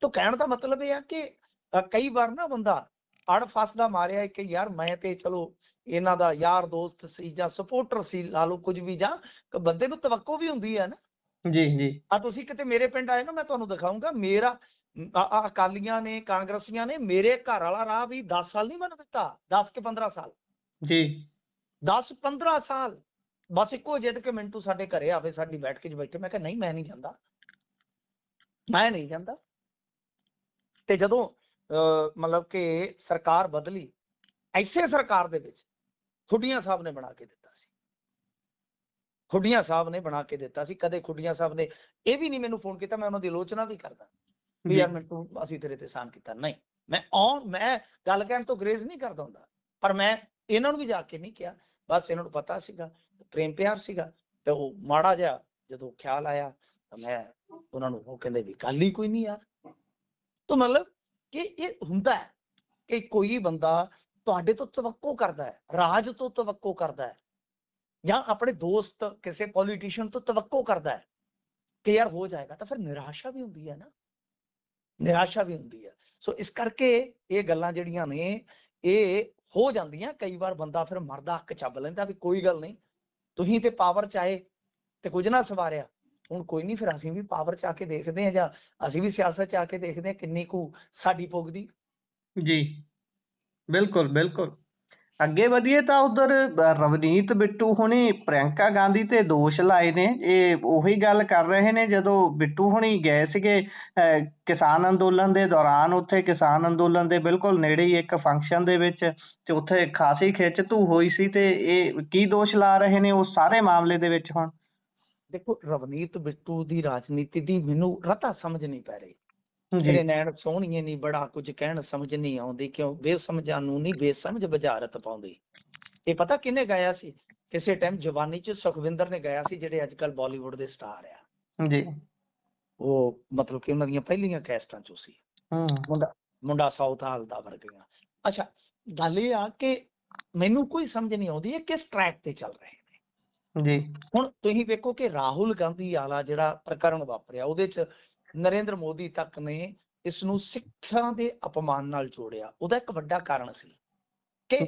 ਤਾਂ ਕਹਿਣ ਦਾ ਮਤਲਬ ਇਹ ਆ ਕਿ ਕਈ ਵਾਰ ਨਾ ਬੰਦਾ ਅੜ ਫਸਦਾ ਮਾਰਿਆ ਕਿ ਯਾਰ ਮੈਂ ਤੇ ਚਲੋ ਇਹਨਾਂ ਦਾ ਯਾਰ ਦੋਸਤ ਸੀ ਜਾਂ ਸਪੋਰਟਰ ਸੀ, ਲਾ ਲਓ ਕੁਝ ਵੀ, ਜਾਂ ਬੰਦੇ ਨੂੰ ਤਵੱਕੋ ਵੀ ਹੁੰਦੀ ਹੈ ਨਾ। ਜੀ ਜੀ ਆ ਤੁਸੀਂ ਕਿਤੇ ਮੇਰੇ ਪਿੰਡ ਆਏ ਨਾ, ਮੈਂ ਤੁਹਾਨੂੰ ਦਿਖਾਊਂਗਾ ਮੇਰਾ ਅਕਾਲੀਆਂ ਨੇ ਕਾਂਗਰਸੀਆਂ ਨੇ ਮੇਰੇ ਘਰ ਵਾਲਾ ਰਾਹ ਵੀ 10 ਸਾਲ ਨਹੀਂ ਬਣ ਦਿੱਤਾ, 10 ਕਿ 15 ਸਾਲ, ਜੀ 10-15 ਸਾਲ ਬਸ ਇੱਕੋ ਜਿੱਦ ਕਿ ਮਿੰਟੂ ਸਾਡੇ ਘਰੇ ਆਵੇ, ਸਾਡੀ ਬੈਠ ਕੇ ਬੈਠੇ। ਮੈਂ ਕਿਹਾ ਨਹੀਂ ਮੈਂ ਨਹੀਂ ਜਾਂਦਾ, ਮੈਂ ਨਹੀਂ ਜਾਂਦਾ। ਤੇ ਜਦੋਂ ਮਤਲਬ ਕਿ ਸਰਕਾਰ ਬਦਲੀ, ਐਸੇ ਸਰਕਾਰ ਦੇ ਵਿੱਚ ਖੁੱਡੀਆਂ ਸਾਹਿਬ ਨੇ ਬਣਾ ਕੇ ਦਿੱਤਾ ਸੀ, ਖੁੱਡੀਆਂ ਸਾਹਿਬ ਨੇ ਬਣਾ ਕੇ ਦਿੱਤਾ ਸੀ। ਕਦੇ ਖੁੱਡੀਆਂ ਸਾਹਿਬ ਨੇ ਇਹ ਵੀ ਨਹੀਂ ਮੈਨੂੰ ਫੋਨ ਕੀਤਾ, ਮੈਂ ਉਹਨਾਂ ਦੀ ਆਲੋਚਨਾ ਵੀ ਕਰਦਾ ਵੀ ਯਾਰ ਮਿੰਟੂ ਅਸੀਂ ਤੇਰੇ ਤੇ ਸਾਨ ਕੀਤਾ, ਨਹੀਂ ਮੈਂ ਗੱਲ ਕਹਿਣ ਤੋਂ ਗਰੇਜ਼ ਨਹੀਂ ਕਰਦਾ ਹੁੰਦਾ, ਪਰ ਮੈਂ ਇਹਨਾਂ ਨੂੰ ਵੀ ਜਾ ਕੇ ਨਹੀਂ ਕਿਹਾ, ਬਸ ਇਹਨਾਂ ਨੂੰ ਪਤਾ ਸੀਗਾ, ਪ੍ਰੇਮ ਪਿਆਰ ਸੀਗਾ। ਤੇ ਉਹ ਮਾੜਾ ਜਿਹਾ ਜਦੋਂ ਖਿਆਲ ਆਇਆ ਤਾਂ ਮੈਂ ਉਹਨਾਂ ਨੂੰ, ਉਹ ਕਹਿੰਦੇ ਵੀ ਗੱਲ ਹੀ ਕੋਈ ਨਹੀਂ ਯਾਰ। ਤਾਂ ਮਤਲਬ ਕਿ ਇਹ ਹੁੰਦਾ ਹੈ ਕਿ ਕੋਈ ਬੰਦਾ ਤੁਹਾਡੇ ਤੋਂ ਤਵੱਕੋ ਕਰਦਾ ਹੈ, ਰਾਜ ਤੋਂ ਤਵੱਕੋ ਕਰਦਾ ਹੈ, ਜਾਂ ਆਪਣੇ ਦੋਸਤ ਕਿਸੇ ਪੋਲੀਟੀਸ਼ੀਅਨ ਤੋਂ ਤਵੱਕੋ ਕਰਦਾ ਹੈ ਕਿ ਯਾਰ ਹੋ ਜਾਏਗਾ, ਤਾਂ ਫਿਰ ਨਿਰਾਸ਼ਾ ਵੀ ਹੁੰਦੀ ਹੈ ਨਾ, ਨਿਰਾਸ਼ਾ ਵੀ ਹੁੰਦੀ ਹੈ। ਸੋ ਇਸ ਕਰਕੇ ਇਹ ਗੱਲਾਂ ਜਿਹੜੀਆਂ ਨੇ ਇਹ ਹੋ ਜਾਂਦੀਆਂ ਕਈ ਵਾਰ, ਬੰਦਾ ਫਿਰ ਮਰਦਾ ਅੱਕ ਚੱਬ ਲੈਂਦਾ ਵੀ ਕੋਈ ਗੱਲ ਨਹੀਂ, ਤੁਸੀਂ ਤੇ ਪਾਵਰ 'ਚ ਆਏ ਤੇ ਕੁਝ ਨਾ ਸਵਾਰਿਆ, ਹੁਣ ਕੋਈ ਨਹੀਂ, ਫਿਰ ਅਸੀਂ ਵੀ ਪਾਵਰ 'ਚ ਆ ਕੇ ਦੇਖਦੇ ਹਾਂ, ਜਾਂ ਅਸੀਂ ਵੀ ਸਿਆਸਤ 'ਚ ਆ ਕੇ ਦੇਖਦੇ ਹਾਂ ਕਿੰਨੀ ਕੁ ਸਾਡੀ ਪੁੱਗਦੀ। ਜੀ ਬਿਲਕੁਲ ਬਿਲਕੁਲ। ਅੱਗੇ ਵਧੀਏ ਤਾਂ ਉਧਰ ਰਵਨੀਤ ਬਿੱਟੂ ਹੁਣੀ ਪ੍ਰਿਅੰਕਾ ਗਾਂਧੀ ਤੇ ਦੋਸ਼ ਲਾਏ ਨੇ। ਇਹ ਉਹੀ ਗੱਲ ਕਰ ਰਹੇ ਨੇ ਜਦੋਂ ਬਿੱਟੂ ਹੁਣੀ ਗਏ ਸੀਗੇ ਕਿਸਾਨ ਅੰਦੋਲਨ ਦੇ ਦੌਰਾਨ, ਉੱਥੇ ਕਿਸਾਨ ਅੰਦੋਲਨ ਦੇ ਬਿਲਕੁਲ ਨੇੜੇ ਹੀ ਇੱਕ ਫੰਕਸ਼ਨ ਦੇ ਵਿੱਚ, ਤੇ ਉੱਥੇ ਖਾਸੀ ਖਿੱਚ ਧੂ ਹੋਈ ਸੀ। ਤੇ ਇਹ ਕੀ ਦੋਸ਼ ਲਾ ਰਹੇ ਨੇ ਉਸ ਸਾਰੇ ਮਾਮਲੇ ਦੇ ਵਿੱਚ? ਹੁਣ ਦੇਖੋ ਰਵਨੀਤ ਬਿੱਟੂ ਦੀ ਰਾਜਨੀਤੀ ਦੀ ਮੈਨੂੰ ਰਤਾ ਸਮਝ ਨਹੀਂ ਪੈ ਰਹੀ। ਮੇਰੇ ਨੈਣ ਸੋਹਣੀਏ ਨਹੀਂ ਬੜਾ ਕੁਝ ਕਹਿਣ ਸਮਝ ਨਹੀਂ ਆਉਂਦੀ, ਕਿਉਂ ਬੇਸਮਝਾਂ ਨੂੰ ਨਹੀਂ ਬੇਸਮਝ ਬੁਝਾਰਤ ਪਾਉਂਦੀ। ਇਹ ਪਤਾ ਕਿਹਨੇ ਗਾਇਆ ਸੀ ਕਿਸੇ ਟਾਈਮ? ਜਵਾਨੀ 'ਚ ਸੁਖਵਿੰਦਰ ਨੇ ਗਾਇਆ ਸੀ, ਜਿਹੜੇ ਅੱਜ ਕੱਲ੍ਹ ਬਾਲੀਵੁੱਡ ਦੇ ਸਟਾਰ ਆ ਜੀ। ਉਹ ਮਤਲਬ ਕਿ ਉਹਨਾਂ ਦੀਆਂ ਪਹਿਲੀਆਂ ਕੈਸਟਾਂ 'ਚੋਂ ਸੀ, ਮੁੰਡਾ ਸਾਊਥ ਹਾਲ ਦਾ ਵਰਗੀਆਂ। ਅੱਛਾ ਗੱਲ ਇਹ ਆ ਕਿ ਮੈਨੂੰ ਕੋਈ ਸਮਝ ਨਹੀਂ ਆਉਂਦੀ ਇਹ ਕਿਸ ਟਰੈਕ ਤੇ ਚੱਲ ਰਹੇ ਨੇ ਜੀ। ਹੁਣ ਤੁਸੀਂ ਵੇਖੋ ਕਿ ਰਾਹੁਲ ਗਾਂਧੀ ਵਾਲਾ ਜਿਹੜਾ ਪ੍ਰਕਰਨ ਵਾਪਰਿਆ, ਉਹਦੇ 'ਚ ਨਰਿੰਦਰ ਮੋਦੀ ਤੱਕ ਨੇ ਇਸ ਨੂੰ ਸਿੱਖਾਂ ਦੇ ਅਪਮਾਨ ਨਾਲ ਜੋੜਿਆ। ਉਹਦਾ ਇੱਕ ਵੱਡਾ ਕਾਰਨ ਸੀ ਕਿ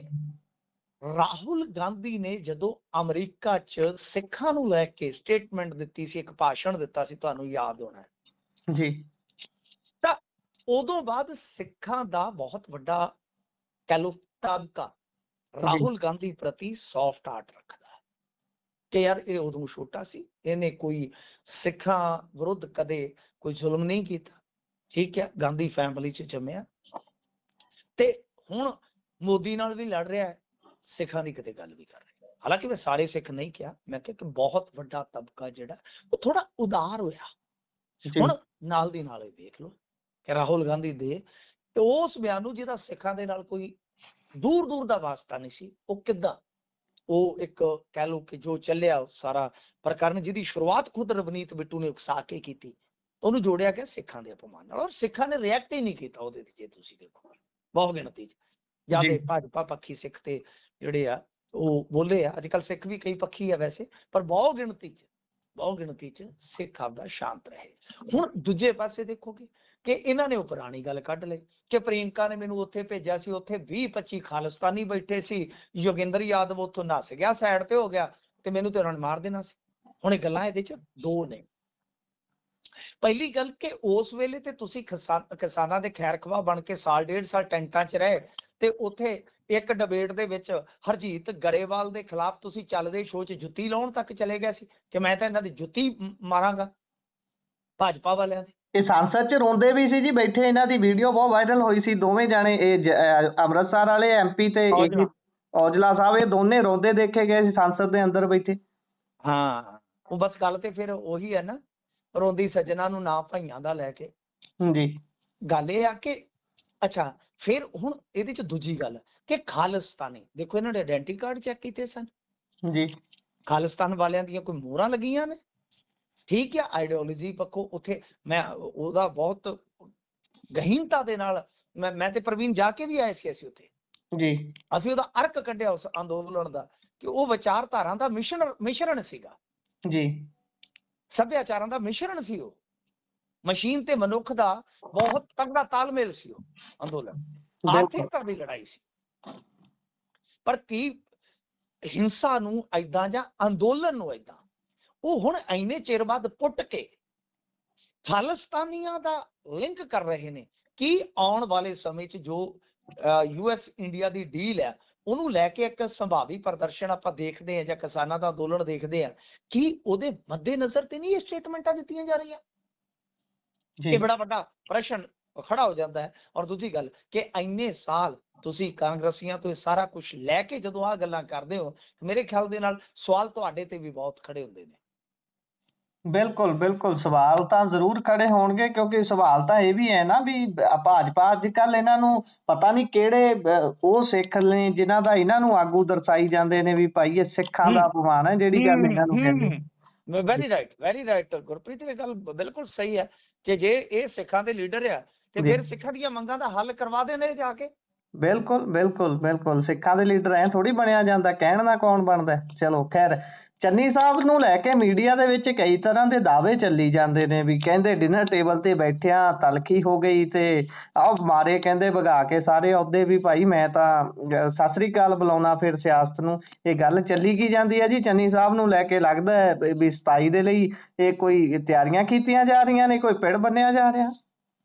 ਰਾਹੁਲ ਗਾਂਧੀ ਨੇ ਜਦੋਂ ਅਮਰੀਕਾ 'ਚ ਸਿੱਖਾਂ ਨੂੰ ਲੈ ਕੇ ਸਟੇਟਮੈਂਟ ਦਿੱਤੀ ਸੀ, ਇੱਕ ਭਾਸ਼ਣ ਦਿੱਤਾ ਸੀ, ਤੁਹਾਨੂੰ ਯਾਦ ਹੋਣਾ ਜੀ, ਤਾਂ ਉਦੋਂ ਬਾਅਦ ਸਿੱਖਾਂ ਦਾ ਬਹੁਤ ਵੱਡਾ ਕਹਿ ਲਓ ਤਬਕਾ ਰਾਹੁਲ ਗਾਂਧੀ ਪ੍ਰਤੀ ਸੌਫਟ ਹਾਰਟ ਰੱਖਦਾ ਕਿ ਯਾਰ ਇਹ ਉਦੋਂ ਛੋਟਾ ਸੀ, ਇਹਨੇ ਕੋਈ ਸਿੱਖਾਂ ਵਿਰੁੱਧ ਕਦੇ ਕੋਈ ਜ਼ੁਲਮ ਨਹੀਂ ਕੀਤਾ, ਠੀਕ ਹੈ, ਗਾਂਧੀ ਫੈਮਿਲੀ 'ਚ ਜੰਮਿਆ, ਤੇ ਹੁਣ ਮੋਦੀ ਨਾਲ ਵੀ ਲੜ ਰਿਹਾ ਹੈ, ਸਿੱਖਾਂ ਦੀ ਕਿਤੇ ਗੱਲ ਵੀ ਕਰ ਰਿਹਾ। ਹਾਲਾਂਕਿ ਮੈਂ ਸਾਰੇ ਸਿੱਖ ਨਹੀਂ ਕਿਹਾ, ਮੈਂ ਕਿਹਾ ਕਿ ਬਹੁਤ ਵੱਡਾ ਤਬਕਾ ਜਿਹੜਾ ਉਹ ਥੋੜਾ ਉਦਾਰ ਹੋਇਆ। ਹੁਣ ਨਾਲ ਦੀ ਨਾਲ ਇਹ ਦੇਖ ਲਓ ਕਿ ਰਾਹੁਲ ਗਾਂਧੀ ਦੇ ਤੇ ਉਸ ਬਿਆਨ ਨੂੰ, ਜਿਹਦਾ ਸਿੱਖਾਂ ਦੇ ਨਾਲ ਕੋਈ ਦੂਰ ਦੂਰ ਦਾ ਵਾਸਤਾ ਨਹੀਂ ਸੀ, ਉਹ ਕਿੱਦਾਂ ਉਹ ਇੱਕ ਕਹਿ ਲਓ ਕਿ ਜੋ ਚੱਲਿਆ ਸਾਰਾ ਪ੍ਰਕਰਨ, ਜਿਹਦੀ ਸ਼ੁਰੂਆਤ ਖੁਦ ਰਵਨੀਤ ਬਿੱਟੂ ਨੇ ਉਕਸਾ ਕੇ ਕੀਤੀ, ਉਹਨੂੰ ਜੋੜਿਆ ਗਿਆ ਸਿੱਖਾਂ ਦੇ ਅਪਮਾਨ ਨਾਲ, ਔਰ ਸਿੱਖਾਂ ਨੇ ਰਿਐਕਟ ਹੀ ਨਹੀਂ ਕੀਤਾ ਉਹਦੇ ਤੇ। ਜੇ ਤੁਸੀਂ ਦੇਖੋ ਬਹੁਤ ਗਿਣਤੀ 'ਚ ਜਾਂ ਤੇ ਭਾਜਪਾ ਪੱਖੀ ਸਿੱਖ ਤੇ ਜਿਹੜੇ ਆ ਉਹ ਬੋਲੇ ਆ, ਅੱਜ ਕੱਲ੍ਹ ਸਿੱਖ ਵੀ ਕਈ ਪੱਖੀ ਆ ਵੈਸੇ, ਪਰ ਬਹੁਤ ਗਿਣਤੀ 'ਚ ਸਿੱਖ ਆਪਦਾ ਸ਼ਾਂਤ ਰਹੇ। ਹੁਣ ਦੂਜੇ ਪਾਸੇ ਦੇਖੋਗੇ ਕਿ ਇਹਨਾਂ ਨੇ ਉਹ ਪੁਰਾਣੀ ਗੱਲ ਕੱਢ ਲਈ ਕਿ ਪ੍ਰਿਯੰਕਾ ਨੇ ਮੈਨੂੰ ਉੱਥੇ ਭੇਜਿਆ ਸੀ, ਉੱਥੇ 20-25 ਖਾਲਿਸਤਾਨੀ ਬੈਠੇ ਸੀ, ਯੋਗਿੰਦਰ ਯਾਦਵ ਉੱਥੋਂ ਨੱਸ ਗਿਆ, ਸਾਈਡ ਤੇ ਹੋ ਗਿਆ, ਤੇ ਮੈਨੂੰ ਤੇ ਉਹਨਾਂ ਨੇ ਮਾਰ ਦੇਣਾ ਸੀ। ਹੁਣ ਇਹ ਗੱਲਾਂ ਇਹਦੇ 'ਚ ਦੋ ਨੇ। ਪਹਿਲੀ ਗੱਲ ਕਿ ਉਸ ਵੇਲੇ ਤੇ ਤੁਸੀਂ ਕਿਸਾਨਾਂ ਦੇ ਖੈਰ ਖਵਾਹ ਬਣ ਕੇ ਸਾਲ ਡੇਢ ਸਾਲ ਟੈਂਟਾਂ 'ਚ ਰਹੇ, ਤੇ ਉੱਥੇ ਇੱਕ ਡਿਬੇਟ ਦੇ ਵਿੱਚ ਹਰਜੀਤ ਗਰੇਵਾਲ ਦੇ ਖਿਲਾਫ ਤੁਸੀਂ ਚੱਲਦੇ ਸ਼ੋਅ 'ਚ ਜੁੱਤੀ ਲਾਉਣ ਤੱਕ ਚਲੇ ਗਏ ਸੀ ਕਿ ਮੈਂ ਤਾਂ ਇਹਨਾਂ ਦੀ ਜੁੱਤੀ ਮਾਰਾਂਗਾ ਭਾਜਪਾ ਵਾਲਿਆਂ ਦੀ। ਇਹ ਸੰਸਦ 'ਚ ਰੋਂਦੇ ਵੀ ਸੀ ਜੀ ਬੈਠੇ, ਇਹਨਾਂ ਦੀ ਵੀਡੀਓ ਬਹੁਤ ਵਾਇਰਲ ਹੋਈ ਸੀ, ਦੋਵੇਂ ਜਾਣੇ ਇਹ ਅੰਮ੍ਰਿਤਸਰ ਵਾਲੇ MP ਤੇ ਔਜਲਾ ਸਾਹਿਬ, ਇਹ ਦੋਨੇ ਰੋਂਦੇ ਦੇਖੇ ਗਏ ਸੀ ਸੰਸਦ ਦੇ ਅੰਦਰ ਬੈਠੇ। ਹਾਂ, ਉਹ ਬਸ ਗੱਲ ਤੇ ਫਿਰ ਉਹੀ ਹੈ ਨਾ, ਰੋਂਦੀ ਸੱਜਣਾ ਨੂੰ ਨਾ ਭਾਈਆਂ ਦਾ ਲੈ ਕੇ। ਜੀ ਗੱਲ ਇਹ ਆ ਕਿ ਅੱਛਾ ਫਿਰ ਹੁਣ ਇਹਦੇ 'ਚ ਦੂਜੀ ਗੱਲ ਕਿ ਖਾਲਿਸਤਾਨੀ, ਦੇਖੋ ਇਹਨਾਂ ਦੇ ਆਇਡੈਂਟੀ ਕਾਰਡ ਚੈੱਕ ਕੀਤੇ ਸਨ ਜੀ, ਖਾਲਿਸਤਾਨ ਵਾਲਿਆਂ ਦੀਆਂ ਕੋਈ ਮੋਹਰਾਂ ਲੱਗੀਆਂ ਨੇ, ਠੀਕ ਹੈ। ਆਈਡੀਓਲੋਜੀ ਪੱਖੋਂ ਉੱਥੇ ਮੈਂ ਉਹਦਾ ਬਹੁਤ ਗਹੀਨਤਾ ਦੇ ਨਾਲ ਮੈਂ ਤੇ ਪ੍ਰਵੀਨ ਜਾ ਕੇ ਵੀ ਆਏ ਸੀ ਅਸੀਂ ਉੱਥੇ ਜੀ, ਅਸੀਂ ਉਹਦਾ ਅਰਕ ਕੱਢਿਆ ਉਸ ਅੰਦੋਲਨ ਦਾ ਕਿ ਉਹ ਵਿਚਾਰਧਾਰਾ ਦਾ ਮਿਸ਼ਰਣ ਸੀਗਾ ਜੀ, ਸੱਭਿਆਚਾਰਾਂ ਦਾ ਮਿਸ਼ਰਣ ਸੀ। ਉਹ ਮਸ਼ੀਨ ਤੇ ਮਨੁੱਖ ਦਾ ਬਹੁਤ ਤਗੜਾ ਤਾਲਮੇਲ ਸੀ। ਉਹ ਅੰਦੋਲਨ ਆਰਥਿਕਤਾ ਦੀ ਲੜਾਈ ਸੀ, ਪਰ ਕੀ ਹਿੰਸਾ ਨੂੰ ਏਦਾਂ ਜਾਂ ਅੰਦੋਲਨ ਨੂੰ ਏਦਾਂ ਉਹ ਹੁਣ ਇੰਨੇ ਚਿਰ ਬਾਅਦ ਪੁੱਟ ਕੇ ਖਾਲਿਸਤਾਨੀਆਂ ਦਾ ਲਿੰਕ ਕਰ ਰਹੇ ਨੇ ਕਿ ਆਉਣ ਵਾਲੇ ਸਮੇਂ 'ਚ ਜੋ US ਇੰਡੀਆ ਦੀ ਡੀਲ ਹੈ ਉਹਨੂੰ ਲੈ ਕੇ ਇੱਕ ਸੰਭਾਵੀ ਪ੍ਰਦਰਸ਼ਨ ਆਪਾਂ ਦੇਖਦੇ ਹਾਂ ਜਾਂ ਕਿਸਾਨਾਂ ਦਾ ਅੰਦੋਲਨ ਦੇਖਦੇ ਹਾਂ ਕਿ ਉਹਦੇ ਮੱਦੇ ਨਜ਼ਰ ਤੇ ਨਹੀਂ ਇਹ ਸਟੇਟਮੈਂਟਾਂ ਦਿੱਤੀਆਂ ਜਾ ਰਹੀਆਂ। ਇਹ ਬੜਾ ਵੱਡਾ ਪ੍ਰਸ਼ਨ ਖੜਾ ਹੋ ਜਾਂਦਾ ਹੈ। ਔਰ ਦੂਜੀ ਗੱਲ ਕਿ ਇੰਨੇ ਸਾਲ ਤੁਸੀਂ ਕਾਂਗਰਸੀਆਂ ਤੋਂ ਇਹ ਸਾਰਾ ਕੁਝ ਲੈ ਕੇ ਜਦੋਂ ਆਹ ਗੱਲਾਂ ਕਰਦੇ ਹੋ, ਮੇਰੇ ਖਿਆਲ ਦੇ ਨਾਲ ਸਵਾਲ ਤੁਹਾਡੇ ਤੇ ਵੀ ਬਹੁਤ ਖੜੇ ਹੁੰਦੇ ਨੇ। ਬਿਲਕੁਲ ਬਿਲਕੁਲ, ਸਵਾਲ ਤਾਂ ਜ਼ਰੂਰ ਖੜੇ ਹੋਣਗੇ, ਕਿਉਂਕਿ ਸਵਾਲ ਤਾਂ ਇਹ ਵੀ ਹੈ ਨਾ ਵੀ ਭਾਜਪਾ ਅੱਜ ਕੱਲ੍ਹ ਇਹਨਾਂ ਨੂੰ ਪਤਾ ਨਹੀਂ ਕਿਹੜੇ ਉਹ ਸਿੱਖ ਨੇ ਜਿਨ੍ਹਾਂ ਦਾ ਇਹਨਾਂ ਨੂੰ ਆਗੂ ਦਰਸਾਈ ਜਾਂਦੇ ਨੇ ਵੀ ਭਾਈ ਇਹ ਸਿੱਖਾਂ ਦਾ ਅਪਮਾਨ ਹੈ, ਜਿਹੜੀ ਗੱਲ ਇਹਨਾਂ ਨੂੰ ਕਹਿੰਦੇ। ਵੈਰੀ ਰਾਈਟ ਗੁਰਪ੍ਰੀਤ, ਇਹ ਗੱਲ ਬਿਲਕੁਲ ਸਹੀ ਹੈ ਕਿ ਜੇ ਇਹ ਸਿੱਖਾਂ ਦੇ ਲੀਡਰ ਆ ਤੇ ਫਿਰ ਸਿੱਖਾਂ ਦੀਆਂ ਮੰਗਾਂ ਦਾ ਹੱਲ ਕਰਵਾ ਦੇਣੇ ਜਾ ਕੇ। ਬਿਲਕੁਲ ਬਿਲਕੁਲ ਬਿਲਕੁਲ, ਸਿੱਖਾਂ ਦੇ ਲੀਡਰ ਐ ਥੋੜੀ ਬਣਿਆ ਜਾਂਦਾ, ਕਹਿਣ ਦਾ ਕੌਣ ਬਣਦਾ। ਚਲੋ ਖੈਰ, ਚੰਨੀ ਸਾਹਿਬ ਨੂੰ ਲੈ ਕੇ ਮੀਡੀਆ ਦੇ ਵਿੱਚ ਕਈ ਤਰ੍ਹਾਂ ਦੇ ਦਾਅਵੇ ਚੱਲੀ ਜਾਂਦੇ ਨੇ ਵੀ ਕਹਿੰਦੇ ਡਿਨਰ ਟੇਬਲ ਤੇ ਬੈਠਿਆਂ ਤਲਖੀ ਹੋ ਗਈ ਤੇ ਆਹ ਮਾਰੇ ਕਹਿੰਦੇ ਭਗਾ ਕੇ ਸਾਰੇ ਅਹੁਦੇ ਵੀ ਭਾਈ ਮੈਂ ਤਾਂ ਸਤਿ ਸ੍ਰੀ ਅਕਾਲ ਬੁਲਾਉਣਾ ਫਿਰ ਸਿਆਸਤ ਨੂੰ। ਇਹ ਗੱਲ ਚੱਲੀ ਕੀ ਜਾਂਦੀ ਹੈ ਜੀ ਚੰਨੀ ਸਾਹਿਬ ਨੂੰ ਲੈ ਕੇ? ਲੱਗਦਾ ਹੈ ਵੀ 27 ਦੇ ਲਈ ਇਹ ਕੋਈ ਤਿਆਰੀਆਂ ਕੀਤੀਆਂ ਜਾ ਰਹੀਆਂ ਨੇ, ਕੋਈ ਪਿੜ ਬੰਨਿਆ ਜਾ ਰਿਹਾ?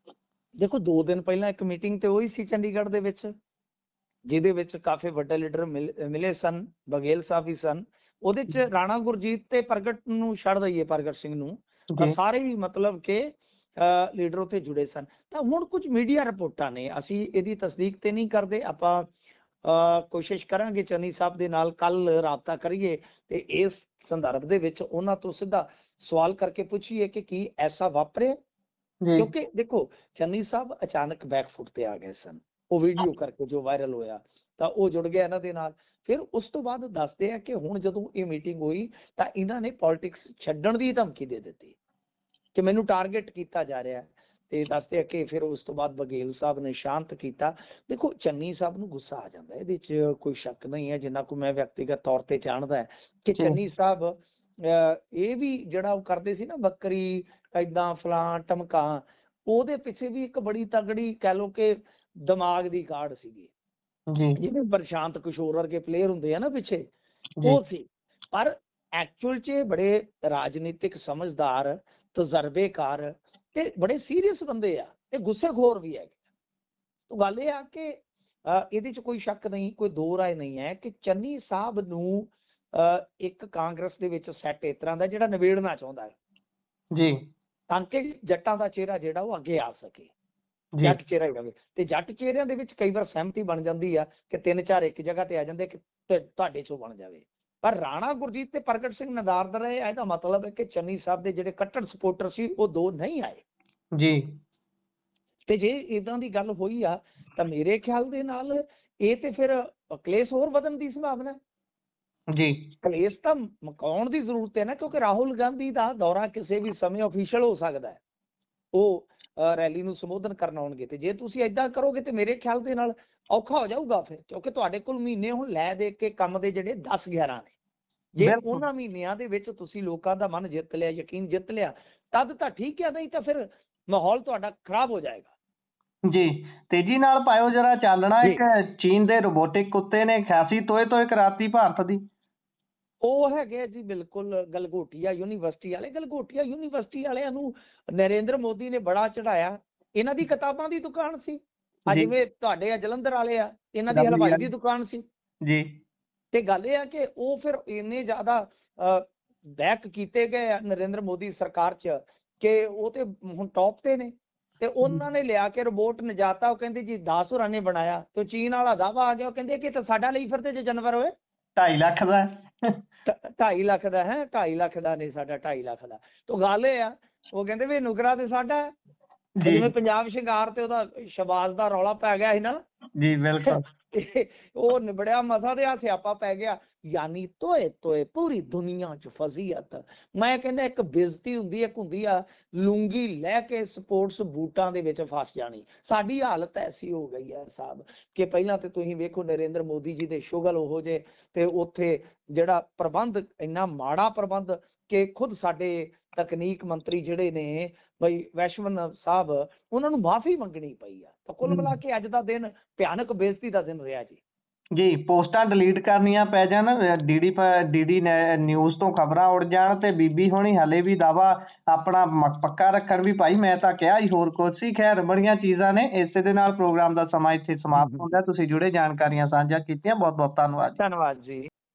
ਦੇਖੋ 2 ਦਿਨ ਪਹਿਲਾਂ ਇੱਕ ਮੀਟਿੰਗ ਤੇ ਹੋਈ ਸੀ ਚੰਡੀਗੜ੍ਹ ਦੇ ਵਿੱਚ, ਜਿਹਦੇ ਵਿੱਚ ਕਾਫੀ ਵੱਡੇ ਲੀਡਰ ਮਿਲੇ ਸਨ, ਬਘੇਲ ਸਾਹਿਬ ਵੀ ਸਨ। ਉਹਦੇ 'ਚ ਰਾਣਾ ਗੁਰਜੀਤ ਤੇ ਪ੍ਰਗਟ ਨੂੰ ਛੱਡ ਦਈਏ, ਪ੍ਰਗਟ ਸਿੰਘ ਨੂੰ, ਤਾਂ ਸਾਰੇ ਹੀ ਮਤਲਬ ਕਿ ਲੀਡਰ ਉੱਥੇ ਜੁੜੇ ਸਨ। ਤਾਂ ਹੁਣ ਕੁਝ ਮੀਡੀਆ ਰਿਪੋਰਟਾਂ ਨੇ, ਅਸੀਂ ਇਹਦੀ ਤਸਦੀਕ ਤੇ ਨਹੀਂ ਕਰਦੇ, ਆਪਾਂ ਕੋਸ਼ਿਸ਼ ਕਰਾਂਗੇ ਚੰਨੀ ਸਾਹਿਬ ਦੇ ਨਾਲ ਕੱਲ ਰਾਬਤਾ ਕਰੀਏ ਤੇ ਇਸ ਸੰਦਰਭ ਦੇ ਵਿੱਚ ਉਹਨਾਂ ਤੋਂ ਸਿੱਧਾ ਸਵਾਲ ਕਰਕੇ ਪੁੱਛੀਏ ਕਿ ਕੀ ਐਸਾ ਵਾਪਰਿਆ। ਕਿਉਂਕਿ ਦੇਖੋ ਚੰਨੀ ਸਾਹਿਬ ਅਚਾਨਕ ਬੈਕਫੁੱਟ ਤੇ ਆ ਗਏ ਸਨ, ਉਹ ਵੀਡੀਓ ਕਰਕੇ ਜੋ ਵਾਇਰਲ ਹੋਇਆ ਤਾਂ ਉਹ ਜੁੜ ਗਿਆ ਇਹਨਾਂ ਦੇ ਨਾਲ। ਫਿਰ ਉਸ ਤੋਂ ਬਾਅਦ ਦੱਸਦੇ ਆ ਕਿ ਹੁਣ ਜਦੋਂ ਇਹ ਮੀਟਿੰਗ ਹੋਈ ਤਾਂ ਇਹਨਾਂ ਨੇ ਪੋਲਿਟਿਕਸ ਛੱਡਣ ਦੀ ਧਮਕੀ ਦੇ ਦਿੱਤੀ ਕਿ ਮੈਨੂੰ ਟਾਰਗੇਟ ਕੀਤਾ ਜਾ ਰਿਹਾ, ਤੇ ਦੱਸਦੇ ਆ ਕਿ ਫਿਰ ਉਸ ਤੋਂ ਬਾਅਦ ਬਘੇਲ ਸਾਹਿਬ ਨੇ ਸ਼ਾਂਤ ਕੀਤਾ। ਦੇਖੋ ਚੰਨੀ ਸਾਹਿਬ ਨੂੰ ਗੁੱਸਾ ਆ ਜਾਂਦਾ, ਇਹਦੇ 'ਚ ਕੋਈ ਸ਼ੱਕ ਨਹੀਂ ਹੈ, ਜਿੰਨਾ ਕੁ ਮੈਂ ਵਿਅਕਤੀਗਤ ਤੌਰ ਤੇ ਜਾਣਦਾ ਹੈ ਕਿ ਚੰਨੀ ਸਾਹਿਬ ਇਹ ਵੀ ਜਿਹੜਾ ਉਹ ਕਰਦੇ ਸੀ ਨਾ ਬੱਕਰੀ ਏਦਾਂ ਫਲਾਂ ਟਮਕਾ, ਉਹਦੇ ਪਿੱਛੇ ਵੀ ਇੱਕ ਬੜੀ ਤਗੜੀ ਕਹਿ ਲਓ ਕਿ ਦਿਮਾਗ ਦੀ ਕਾਢ ਸੀਗੀ, ਜਿਵੇਂ ਪ੍ਰਸ਼ਾਂਤ ਕਿਸ਼ੋਰ ਵਰਗੇ ਪਲੇਅਰ ਹੁੰਦੇ ਆ ਨਾ ਪਿੱਛੇ, ਉਹ ਸੀ। ਪਰ ਐਕਚੁਅਲ 'ਚ ਬੜੇ ਰਾਜਨੀਤਿਕ ਸਮਝਦਾਰ, ਤਜਰਬੇਕਾਰ ਤੇ ਬੜੇ ਸੀਰੀਅਸ ਬੰਦੇ ਆ, ਤੇ ਗੁੱਸੇਖੋਰ ਵੀ ਹੈਗੇ। ਤਾਂ ਗੱਲ ਇਹ ਆ ਕਿ ਇਹਦੇ 'ਚ ਕੋਈ ਸ਼ੱਕ ਨਹੀਂ, ਕੋਈ ਦੋ ਰਾਏ ਨਹੀਂ ਹੈ ਕਿ ਚੰਨੀ ਸਾਹਿਬ ਨੂੰ ਇੱਕ ਕਾਂਗਰਸ ਦੇ ਵਿੱਚ ਸੈੱਟ ਇਸ ਤਰ੍ਹਾਂ ਦਾ ਜਿਹੜਾ ਨਿਬੇੜਨਾ ਚਾਹੁੰਦਾ ਹੈ ਜੀ, ਤਾਂ ਕਿ ਜੱਟਾਂ ਦਾ ਚਿਹਰਾ ਜਿਹੜਾ ਉਹ ਅੱਗੇ ਆ ਸਕੇ, ਜੱਟ ਚਿਹਰਾ ਹੀ ਰਹੇ। ਤੇ ਜੱਟ ਚਿਹਰਿਆਂ ਦੇ ਵਿੱਚ ਕਈ ਵਾਰ ਸਹਿਮਤੀ ਬਣ ਜਾਂਦੀ ਆ ਕਿ 3-4 ਇੱਕ ਜਗ੍ਹਾ ਤੇ ਆ ਜਾਂਦੇ ਕਿ ਤੁਹਾਡੇ ਚੋਂ ਬਣ ਜਾਵੇ। ਪਰ ਰਾਣਾ ਗੁਰਜੀਤ ਤੇ ਪ੍ਰਗਟ ਸਿੰਘ ਨਦਾਰਦ ਰਹੇ, ਇਹਦਾ ਮਤਲਬ ਹੈ ਕਿ ਚੰਨੀ ਸਾਹਿਬ ਦੇ ਜਿਹੜੇ ਕੱਟੜ ਸਪੋਰਟਰ ਸੀ ਉਹ 2 ਨਹੀਂ ਆਏ ਜੀ। ਤੇ ਜੇ ਇਦਾਂ ਦੀ ਗੱਲ ਹੋਈ ਆ ਤਾਂ ਮੇਰੇ ਖਿਆਲ ਦੇ ਨਾਲ ਇਹ ਤੇ ਫਿਰ ਕਲੇਸ਼ ਹੋਰ ਵਧਣ ਦੀ ਸੰਭਾਵਨਾ ਜੀ। ਕਲੇਸ਼ ਤਾਂ ਮੁਕਾਉਣ ਦੀ ਜ਼ਰੂਰਤ ਹੈ ਨਾ, ਕਿਉਂਕਿ ਰਾਹੁਲ ਗਾਂਧੀ ਦਾ ਦੌਰਾ ਕਿਸੇ ਵੀ ਸਮੇਂ ਅਫੀਸ਼ੀਅਲ ਹੋ ਸਕਦਾ ਹੈ, ਉਹ ਰੈਲੀ ਨੂੰ ਸੰਬੋਧਨ ਕਰਨ ਆਉਣਗੇ। ਤੇ ਜੇ ਤੁਸੀਂ ਏਦਾਂ ਕਰੋਗੇ ਤੇ ਮੇਰੇ ਖਿਆਲ ਦੇ ਨਾਲ ਔਖਾ ਹੋ ਜਾਊਗਾ ਫਿਰ, ਕਿਉਂਕਿ ਤੁਹਾਡੇ ਕੋਲ ਮਹੀਨੇ ਹੁਣ ਲੈ ਦੇ ਕੇ ਕੰਮ ਦੇ ਜਿਹੜੇ 10-11 ਨੇ। ਜੇ ਉਹਨਾਂ ਮਹੀਨਿਆਂ ਦੇ ਵਿੱਚ ਤੁਸੀਂ ਲੋਕਾਂ ਦਾ ਮਨ ਜਿੱਤ ਲਿਆ, ਯਕੀਨ ਜਿੱਤ ਲਿਆ, ਤਦ ਤਾਂ ਠੀਕ ਹੈ, ਨਹੀਂ ਤਾਂ ਫਿਰ ਮਾਹੌਲ ਤੁਹਾਡਾ ਖਰਾਬ ਹੋ ਜਾਏਗਾ ਜੀ। ਤੇਜ਼ੀ ਨਾਲ ਪਾਇਓ ਜਰਾ ਚਾਲਣਾ, ਇੱਕ ਚੀਨ ਦੇ ਰੋਬੋਟਿਕ ਕੁੱਤੇ ਨੇ 88 ਤੋਏ ਕਰਾਤੀ ਭਾਰਤ ਦੀ। ਉਹ ਹੈਗੇ ਜੀ ਬਿਲਕੁਲ ਗਲਗੋਟੀਆ ਯੂਨੀਵਰਸਿਟੀ ਵਾਲੇ। ਗਲਗੋਟੀਆ ਯੂਨੀਵਰਸਿਟੀ ਵਾਲਿਆਂ ਨੂੰ ਨਰਿੰਦਰ ਮੋਦੀ ਨੇ ਬੜਾ ਚੜਾਇਆ, ਇਹਨਾਂ ਦੀ ਕਿਤਾਬਾਂ ਦੀ ਦੁਕਾਨ ਸੀ, ਜੀ ਜਿਵੇਂ ਤੁਹਾਡੇ ਆ ਜਲੰਧਰ ਵਾਲੇ ਆ, ਇਹਨਾਂ ਦੀ ਡਬਲ ਹਲਵਾਈ ਯਾਰ। ਦੀ ਦੁਕਾਨ ਸੀ। ਜੀ ਤੇ ਗੱਲ ਇਹ ਆ ਕਿ ਉਹ ਫਿਰ ਇੰਨੇ ਜ਼ਿਆਦਾ ਬੈਕ ਕੀਤੇ ਗਏ ਆ ਨਰਿੰਦਰ ਮੋਦੀ ਸਰਕਾਰ 'ਚ ਕਿ ਉਹ ਤੇ ਹੁਣ ਟੌਪ ਤੇ ਨੇ। ਤੇ ਉਹਨਾਂ ਨੇ ਲਿਆ ਕੇ ਰੋਬੋਟ ਨਜਾਤਾ, ਉਹ ਕਹਿੰਦੇ ਜੀ 10 ਹੋਰਾਂ ਨੇ ਬਣਾਇਆ। ਤੇ ਚੀਨ ਵਾਲਾ ਦਾਵਾ ਆ ਗਿਆ, ਉਹ ਕਹਿੰਦੇ ਕਿ ਤਾਂ ਸਾਡਾ ਲਈ ਫਿਰਦੇ ਜੇ ਜਾਨਵਰ ਹੋਏ। 2.5 ਲੱਖ ਦਾ 2.5 ਲੱਖ ਦਾ ਹੈ, 2.5 ਲੱਖ ਦਾ ਨਹੀਂ, ਸਾਡਾ 2.5 ਲੱਖ ਦਾ। ਤਾਂ ਗੱਲ ਇਹ ਆ, ਉਹ ਕਹਿੰਦੇ ਵੀ ਨੁਕਰਾ ਤੇ ਸਾਡਾ ਹੈ। ਜੀ ਜਿਵੇਂ ਪੰਜਾਬ ਸ਼ਿੰਗਾਰ ਤੇ ਉਹਦਾ ਸ਼ਬਾਜ਼ ਦਾ ਰੌਲਾ ਪੈ ਗਿਆ ਸੀ ਨਾ, ਜੀ ਬਿਲਕੁਲ ਤੇ ਉਹ ਨਿਬੜਿਆ ਮਸਾ ਤੇ ਆ ਸਿਆਪਾ ਪੈ ਗਿਆ। ਯਾਨੀ ਤੋਏ ਤੋਏ ਪੂਰੀ ਦੁਨੀਆ 'ਚ ਫਜ਼ੀਅਤ। ਮੈਂ ਕਹਿੰਦਾ ਇੱਕ ਬੇਇੱਜ਼ਤੀ ਹੁੰਦੀ, ਇੱਕ ਹੁੰਦੀ ਆ ਲੂੰਗੀ ਲੈ ਕੇ ਸਪੋਰਟਸ ਬੂਟਾਂ ਦੇ ਵਿੱਚ ਫਸ ਜਾਣੀ। ਸਾਡੀ ਹਾਲਤ ਐਸੀ ਹੋ ਗਈ ਹੈ ਸਾਹਿਬ ਕਿ ਪਹਿਲਾਂ ਤੇ ਤੁਸੀਂ ਵੇਖੋ ਨਰਿੰਦਰ ਮੋਦੀ ਜੀ ਦੇ ਸ਼ੁਗਲ ਉਹੋ ਜਿਹੇ, ਤੇ ਉੱਥੇ ਜਿਹੜਾ ਪ੍ਰਬੰਧ ਇੰਨਾ ਮਾੜਾ ਪ੍ਰਬੰਧ ਕਿ ਖੁਦ ਸਾਡੇ ਤਕਨੀਕ ਮੰਤਰੀ ਜਿਹੜੇ ਨੇ ਬਈ ਵੈਸ਼ਵਨ ਸਾਹਿਬ, ਉਹਨਾਂ ਨੂੰ ਮਾਫੀ ਮੰਗਣੀ ਪਈ ਆ। ਤਾਂ ਕੁੱਲ ਮਿਲਾ ਕੇ ਅੱਜ ਦਾ ਦਿਨ ਭਿਆਨਕ ਬੇਇੱਜ਼ਤੀ ਦਾ ਦਿਨ ਰਿਹਾ ਜੀ। ਜੀ ਪੋਸਟਾਂ ਡਿਲੀਟ ਕਰਨੀਆਂ ਪੈ ਜਾਣ, ਡੀਡੀ ਨਿਊਜ਼ ਤੋਂ ਖਬਰਾਂ ਉੜ ਜਾਣ, ਤੇ ਬੀਬੀ ਹੋਣੀ ਹਲੇ ਵੀ ਦਾਵਾ ਆਪਣਾ ਪੱਕਾ ਰੱਖਣ ਵੀ ਭਾਈ ਮੈਂ ਤਾਂ ਕਿਹਾ ਹੀ ਹੋਰ ਕੁਝ ਸੀ। ਖੈਰ ਬੜੀਆਂ ਚੀਜ਼ਾਂ ਨੇ। ਇਸੇ ਦੇ ਨਾਲ ਪ੍ਰੋਗਰਾਮ ਦਾ ਸਮਾਂ ਇੱਥੇ ਸਮਾਪਤ ਹੁੰਦਾ। ਤੁਸੀਂ ਜੁੜੇ ਜਾਣਕਾਰੀਆਂ ਸਾਂਝਾ ਕੀਤੀਆਂ, ਬਹੁਤ ਬਹੁਤ ਧੰਨਵਾਦ। ਧੰਨਵਾਦ ਜੀ।